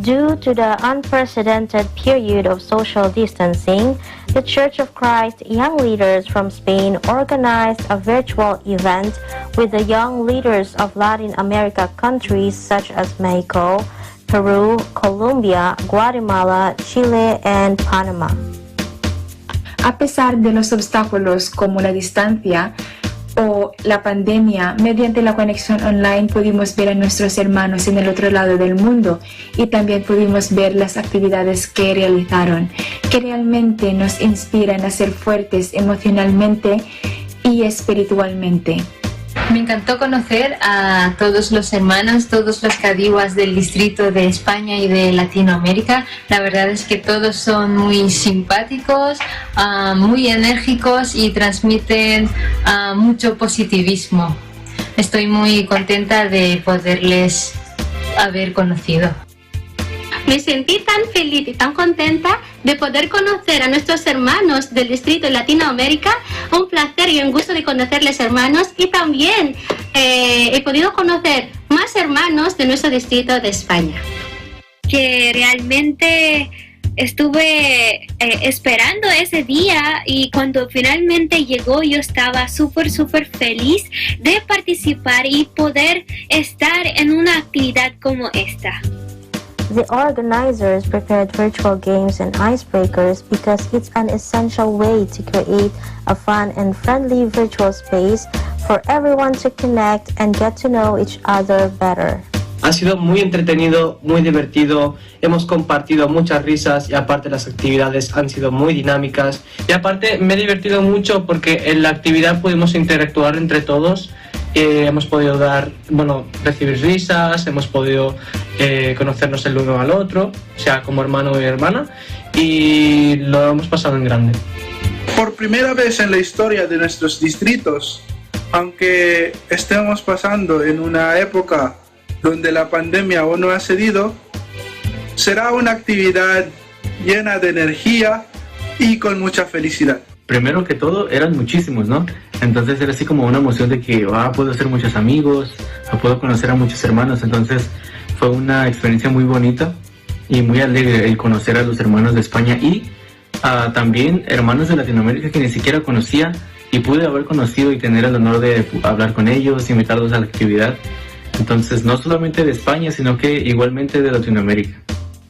Due to the unprecedented period of social distancing, the Church of Christ Young Leaders from Spain organized a virtual event with the young leaders of Latin America countries such as Mexico, Peru, Colombia, Guatemala, Chile, and Panama. A pesar de los obstáculos como la distancia o la pandemia, mediante la conexión online pudimos ver a nuestros hermanos en el otro lado del mundo y también pudimos ver las actividades que realizaron, que realmente nos inspiran a ser fuertes emocionalmente y espiritualmente. Me encantó conocer a todos los hermanos, todos los cadiwas del distrito de España y de Latinoamérica. La verdad es que todos son muy simpáticos, muy enérgicos y transmiten mucho positivismo. Estoy muy contenta de poderles haber conocido. Me sentí tan feliz y tan contenta de poder conocer a nuestros hermanos del distrito de Latinoamérica. Un placer y un gusto de conocerles, hermanos, y también he podido conocer más hermanos de nuestro distrito de España. Que realmente estuve esperando ese día y cuando finalmente llegó yo estaba súper feliz de participar y poder estar en una actividad como esta. The organizers prepared virtual games and icebreakers because it's an essential way to create a fun and friendly virtual space for everyone to connect and get to know each other better. Ha sido muy entretenido, muy divertido, hemos compartido muchas risas y aparte las actividades han sido muy dinámicas y aparte me he divertido mucho porque en la actividad pudimos interactuar entre todos. Hemos podido recibir risas, hemos podido conocernos el uno al otro, o sea, como hermano y hermana, y lo hemos pasado en grande. Por primera vez en la historia de nuestros distritos, aunque estemos pasando en una época donde la pandemia aún no ha cedido, será una actividad llena de energía y con mucha felicidad. Primero que todo, eran muchísimos, ¿no? Entonces era así como una emoción de que puedo hacer muchos amigos, puedo conocer a muchos hermanos. Entonces fue una experiencia muy bonita y muy alegre el conocer a los hermanos de España y también hermanos de Latinoamérica que ni siquiera conocía y pude haber conocido y tener el honor de hablar con ellos, invitarlos a la actividad. Entonces no solamente de España, sino que igualmente de Latinoamérica.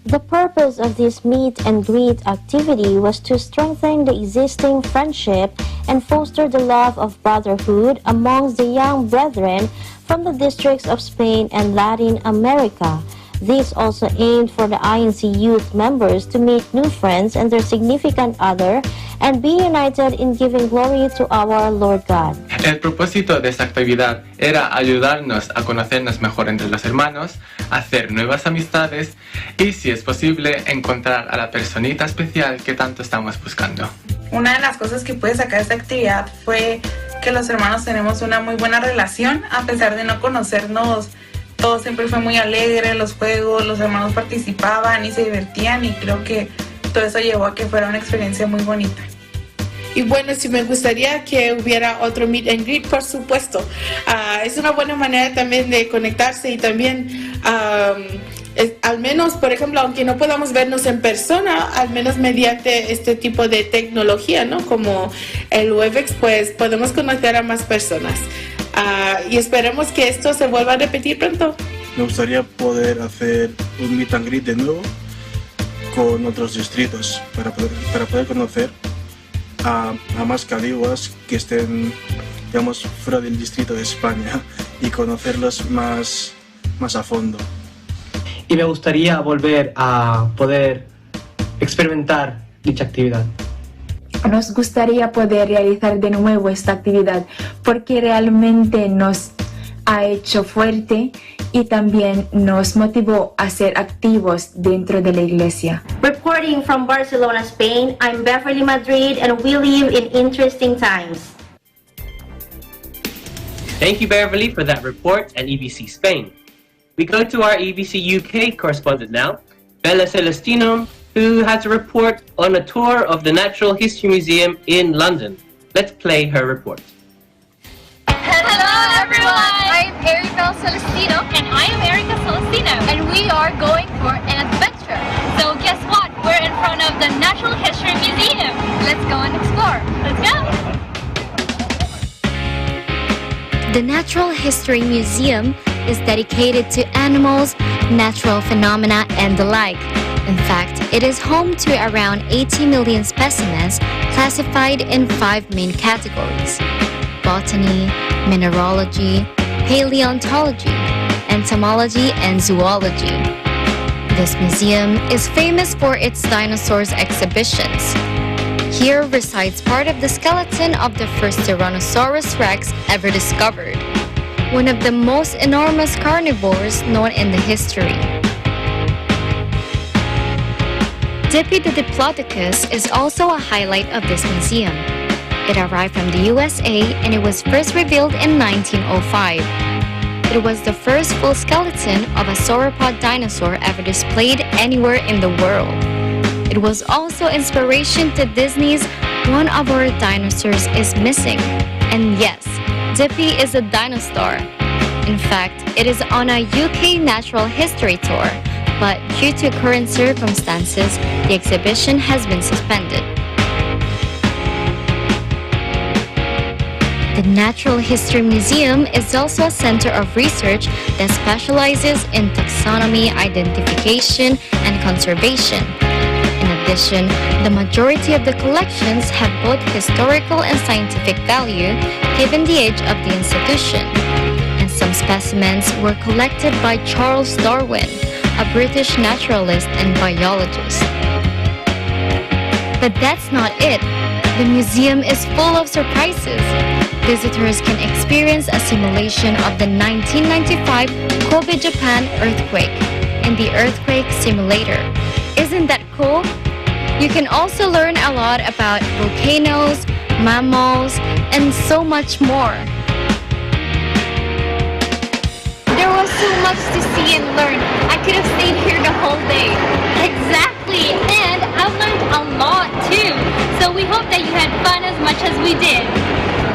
The purpose of this meet and greet activity was to strengthen the existing friendship and foster the love of brotherhood amongst the young brethren from the districts of Spain and Latin America. This also aimed for the INC youth members to make new friends and their significant other and be united in giving glory to our Lord God. El propósito de esta actividad era ayudarnos a conocernos mejor entre los hermanos, hacer nuevas amistades y, si es posible, encontrar a la personita especial que tanto estamos buscando. Una de las cosas que pude sacar de esta actividad fue que los hermanos tenemos una muy buena relación, a pesar de no conocernos. Todo siempre fue muy alegre, los juegos, los hermanos participaban y se divertían, y creo que todo eso llevó a que fuera una experiencia muy bonita. Y bueno, si me gustaría que hubiera otro meet and greet, por supuesto. Es una buena manera también de conectarse, y también al menos, por ejemplo, aunque no podamos vernos en persona, al menos mediante este tipo de tecnología, ¿no? Como el Webex, pues podemos conocer a más personas. Y esperemos que esto se vuelva a repetir pronto. Me gustaría poder hacer un meet and greet de nuevo con otros distritos para poder conocer a más cadiguas que estén, digamos, fuera del distrito de España y conocerlos más a fondo. Y me gustaría volver a poder experimentar dicha actividad. Nos gustaría poder realizar de nuevo esta actividad porque realmente nos ha hecho fuerte y también nos motivó a ser activos dentro de la iglesia. Reporting from Barcelona, Spain, I'm Beverly Madrid, and we live in interesting times. Thank you, Beverly, for that report at EBC Spain. We go to our EBC UK correspondent now, Bella Celestino, who has a report on a tour of the Natural History Museum in London. Let's play her report. Hello everyone! I'm Bella Celestino. And I am Erica Celestino. And we are going for an adventure. So guess what? We're in front of the Natural History Museum. Let's go and explore. Let's go! The Natural History Museum is dedicated to animals, natural phenomena, and the like. In fact, it is home to around 80 million specimens classified in 5 main categories: botany, mineralogy, paleontology, entomology, and zoology. This museum is famous for its dinosaurs exhibitions. Here resides part of the skeleton of the first Tyrannosaurus rex ever discovered, one of the most enormous carnivores known in the history. Dippy the Diplodocus is also a highlight of this museum. It arrived from the USA and it was first revealed in 1905. It was the first full skeleton of a sauropod dinosaur ever displayed anywhere in the world. It was also inspiration to Disney's One of Our Dinosaurs is Missing. And yes, Dippy is a dinosaur. In fact, it is on a UK natural history tour, but due to current circumstances, the exhibition has been suspended. The Natural History Museum is also a center of research that specializes in taxonomy, identification, and conservation. In addition, the majority of the collections have both historical and scientific value, given the age of the institution. And some specimens were collected by Charles Darwin, a British naturalist and biologist. But that's not it. The museum is full of surprises. Visitors can experience a simulation of the 1995 Kobe, Japan earthquake in the Earthquake Simulator. Isn't that cool? You can also learn a lot about volcanoes, mammals, and so much more. There was so much to see and learn. I could have stayed here the whole day. Exactly, and I've learned a lot too. So we hope that you had fun as much as we did.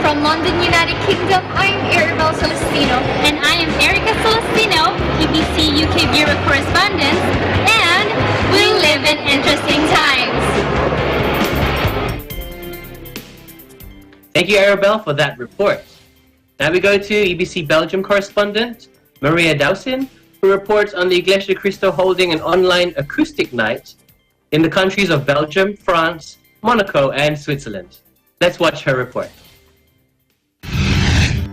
From London, United Kingdom, I'm Bella Celestino. And I am Erica Celestino, BBC UK Bureau Correspondent. And we live in interesting times. Thank you, Arabelle, for that report. Now we go to EBC Belgium correspondent, Maria Dowson, who reports on the Iglesia de Cristo holding an online acoustic night in the countries of Belgium, France, Monaco, and Switzerland. Let's watch her report.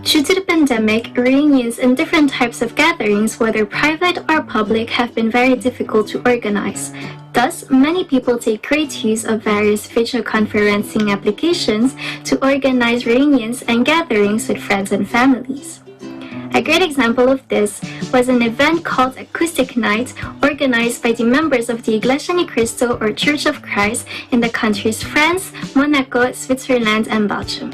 Due to the pandemic, reunions and different types of gatherings, whether private or public, have been very difficult to organize. Thus, many people take great use of various video conferencing applications to organize reunions and gatherings with friends and families. A great example of this was an event called Acoustic Night, organized by the members of the Iglesia Ni Cristo or Church of Christ in the countries France, Monaco, Switzerland, and Belgium.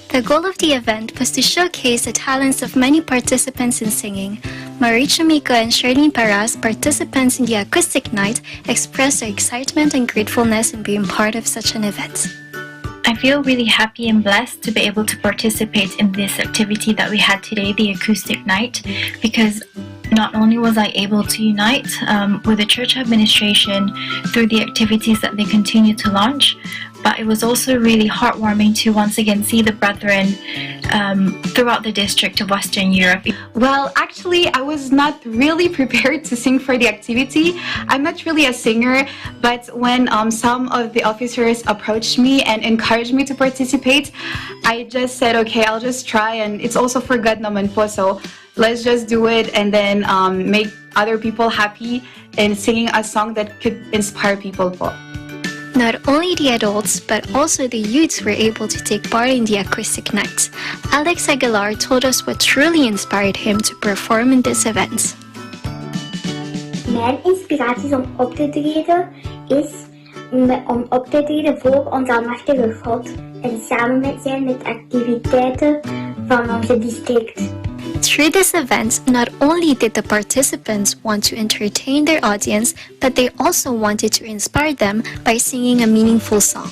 The goal of the event was to showcase the talents of many participants in singing. Maricha Miko and Charlene Paras, participants in the Acoustic Night, expressed their excitement and gratefulness in being part of such an event. I feel really happy and blessed to be able to participate in this activity that we had today, the Acoustic Night, because not only was I able to unite with the church administration through the activities that they continue to launch, but it was also really heartwarming to once again see the brethren throughout the district of Western Europe. Well, actually, I was not really prepared to sing for the activity. I'm not really a singer, but when some of the officers approached me and encouraged me to participate, I just said, okay, I'll just try, and it's also for God naman po, so let's just do it and then make other people happy in singing a song that could inspire people po. Not only the adults, but also the youths were able to take part in the Acoustic Night. Alex Aguilar told us what truly inspired him to perform in this event. Mijn inspiratie om op te treden is om op te treden voor onze almachtige God en samen met zijn met activiteiten van onze district. Through this event, not only did the participants want to entertain their audience, but they also wanted to inspire them by singing a meaningful song.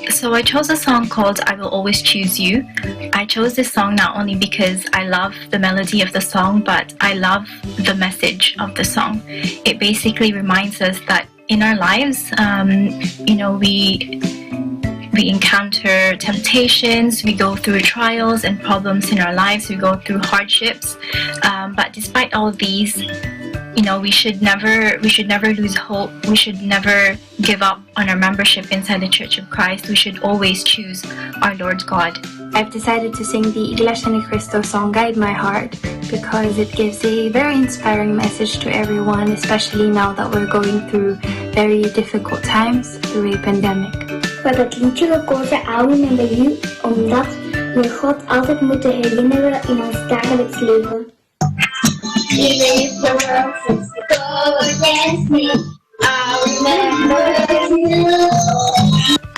So I chose a song called I Will Always Choose You. I chose this song not only because I love the melody of the song, but I love the message of the song. It basically reminds us that in our lives, we encounter temptations, we go through trials and problems in our lives, we go through hardships. But despite all these, we should never lose hope. We should never give up on our membership inside the Church of Christ. We should always choose our Lord God. I've decided to sing the Iglesia Ni Cristo song Guide My Heart because it gives a very inspiring message to everyone, especially now that we're going through very difficult times through a pandemic. We hebben het liedje gekozen, I Remember You, omdat we God altijd moeten herinneren in ons dagelijks leven. Even if the world seems to go against me, I remember you.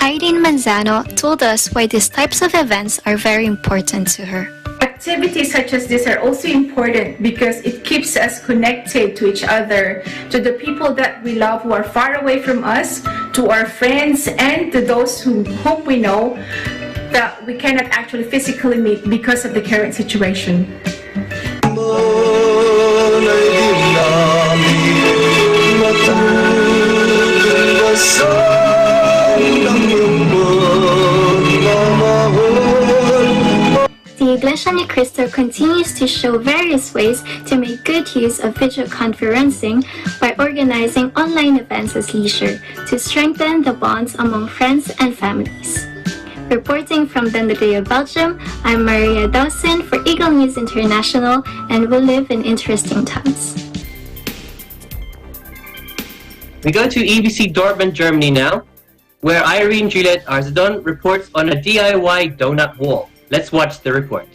Irene Manzano told us why these types of events are very important to her. Activities such as this are also important because it keeps us connected to each other, to the people that we love who are far away from us, to our friends, and to those whom we know that we cannot actually physically meet because of the current situation. The Iglesia Ni Cristo continues to show various ways to make good use of video conferencing by organizing online events as leisure to strengthen the bonds among friends and families. Reporting from Dendrio, Belgium, I'm Maria Dawson for Eagle News International, and we live in interesting times. We go to EBC Dortmund, Germany now, where Irene Juliet Arzadon reports on a DIY donut wall. Let's watch the report.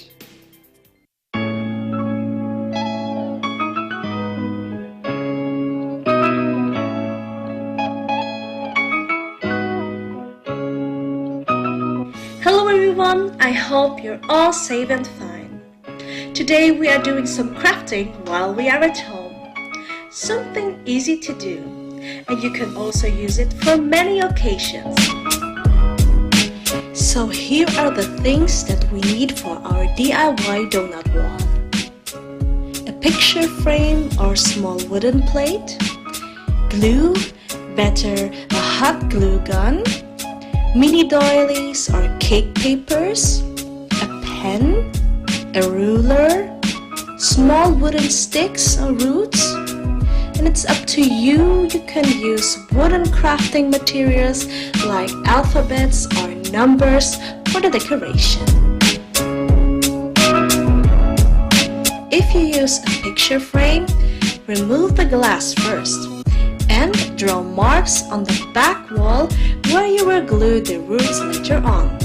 Hello everyone, I hope you're all safe and fine. Today we are doing some crafting while we are at home. Something easy to do, and you can also use it for many occasions. So here are the things that we need for our DIY donut wall. A picture frame or small wooden plate, glue, better a hot glue gun, mini doilies or cake papers, a pen, a ruler, small wooden sticks or roots. And it's up to you. You can use wooden crafting materials like alphabets or numbers for the decoration. If you use a picture frame, remove the glass first and draw marks on the back wall where you will glue the roots later on.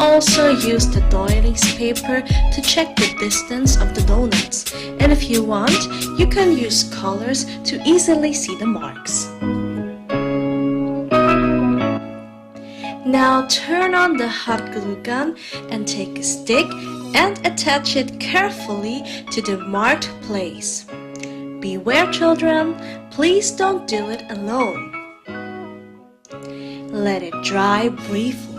Also use the doilies paper to check the distance of the donuts, and if you want, you can use colors to easily see the marks. Now turn on the hot glue gun and take a stick and attach it carefully to the marked place. Beware, children, please don't do it alone. Let it dry briefly.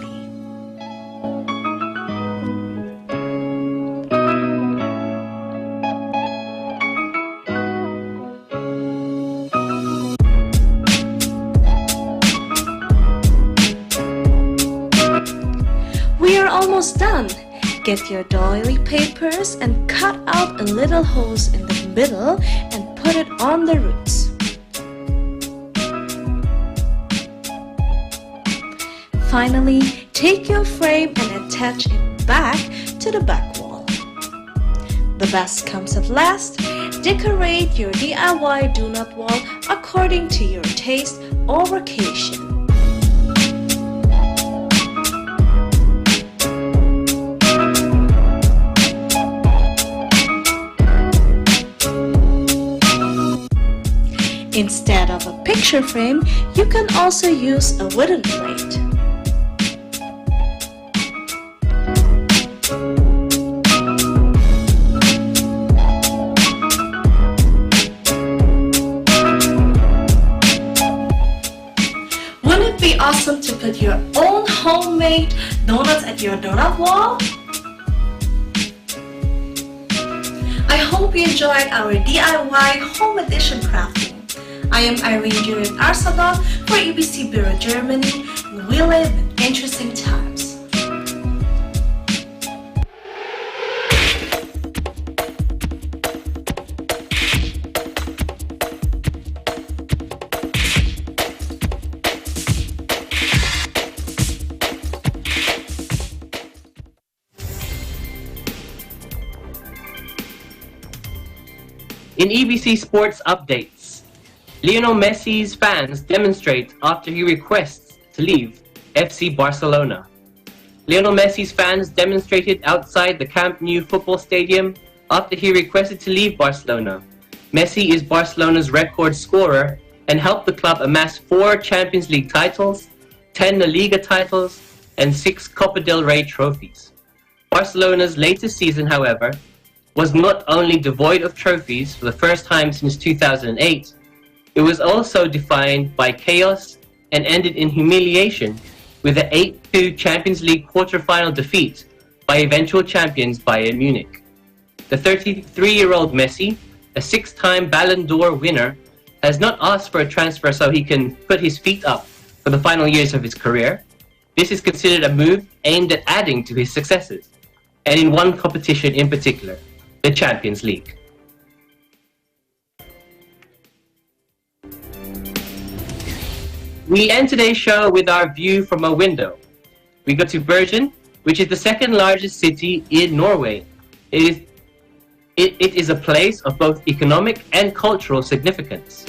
Almost done. Get your doily papers and cut out a little holes in the middle and put it on the roots. Finally, take your frame and attach it back to the back wall. The best comes at last. Decorate your DIY donut wall according to your taste or occasion. Instead of a picture frame, you can also use a wooden plate. Wouldn't it be awesome to put your own homemade donuts at your donut wall? I hope you enjoyed our DIY home edition crafting. I am Irene Judith Arsadov for EBC Bureau Germany, and we live in interesting times. In EBC Sports Updates, Lionel Messi's fans demonstrate after he requests to leave FC Barcelona. Lionel Messi's fans demonstrated outside the Camp Nou football stadium after he requested to leave Barcelona. Messi is Barcelona's record scorer and helped the club amass 4 Champions League titles, 10 La Liga titles, and 6 Copa del Rey trophies. Barcelona's latest season, however, was not only devoid of trophies for the first time since 2008, it was also defined by chaos and ended in humiliation with an 8-2 Champions League quarter-final defeat by eventual champions Bayern Munich. The 33-year-old Messi, a 6-time Ballon d'Or winner, has not asked for a transfer so he can put his feet up for the final years of his career. This is considered a move aimed at adding to his successes, and in one competition in particular, the Champions League. We end today's show with our view from a window. We go to Bergen, which is the second largest city in Norway. It is a place of both economic and cultural significance.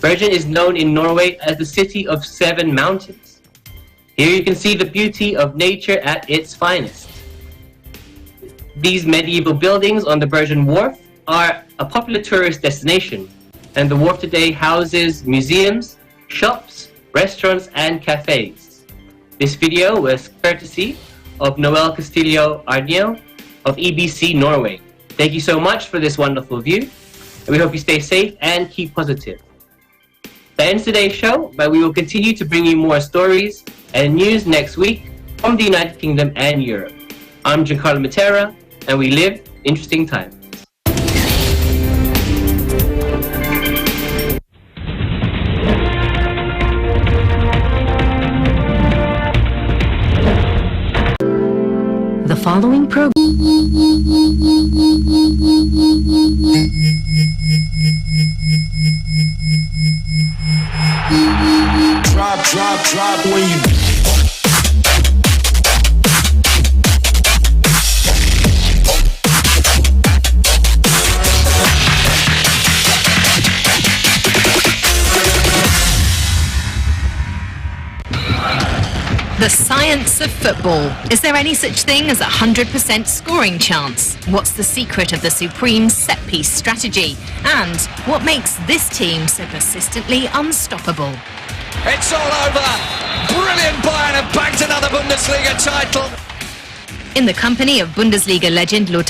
Bergen is known in Norway as the city of 7 mountains. Here you can see the beauty of nature at its finest. These medieval buildings on the Bergen Wharf are a popular tourist destination. and the wharf today houses museums, shops, restaurants, and cafes. This video was courtesy of Noel Castillo Arniel of EBC Norway. Thank you so much for this wonderful view, and we hope you stay safe and keep positive. That ends today's show, but we will continue to bring you more stories and news next week from the United Kingdom and Europe. I'm Giancarlo Matera, and we live interesting times. The following program. Drop when you. The science of football. Is there any such thing as a 100% scoring chance? What's the secret of the supreme set-piece strategy? And what makes this team so persistently unstoppable? It's all over. Brilliant. Bayern have bagged another Bundesliga title. In the company of Bundesliga legend Lothar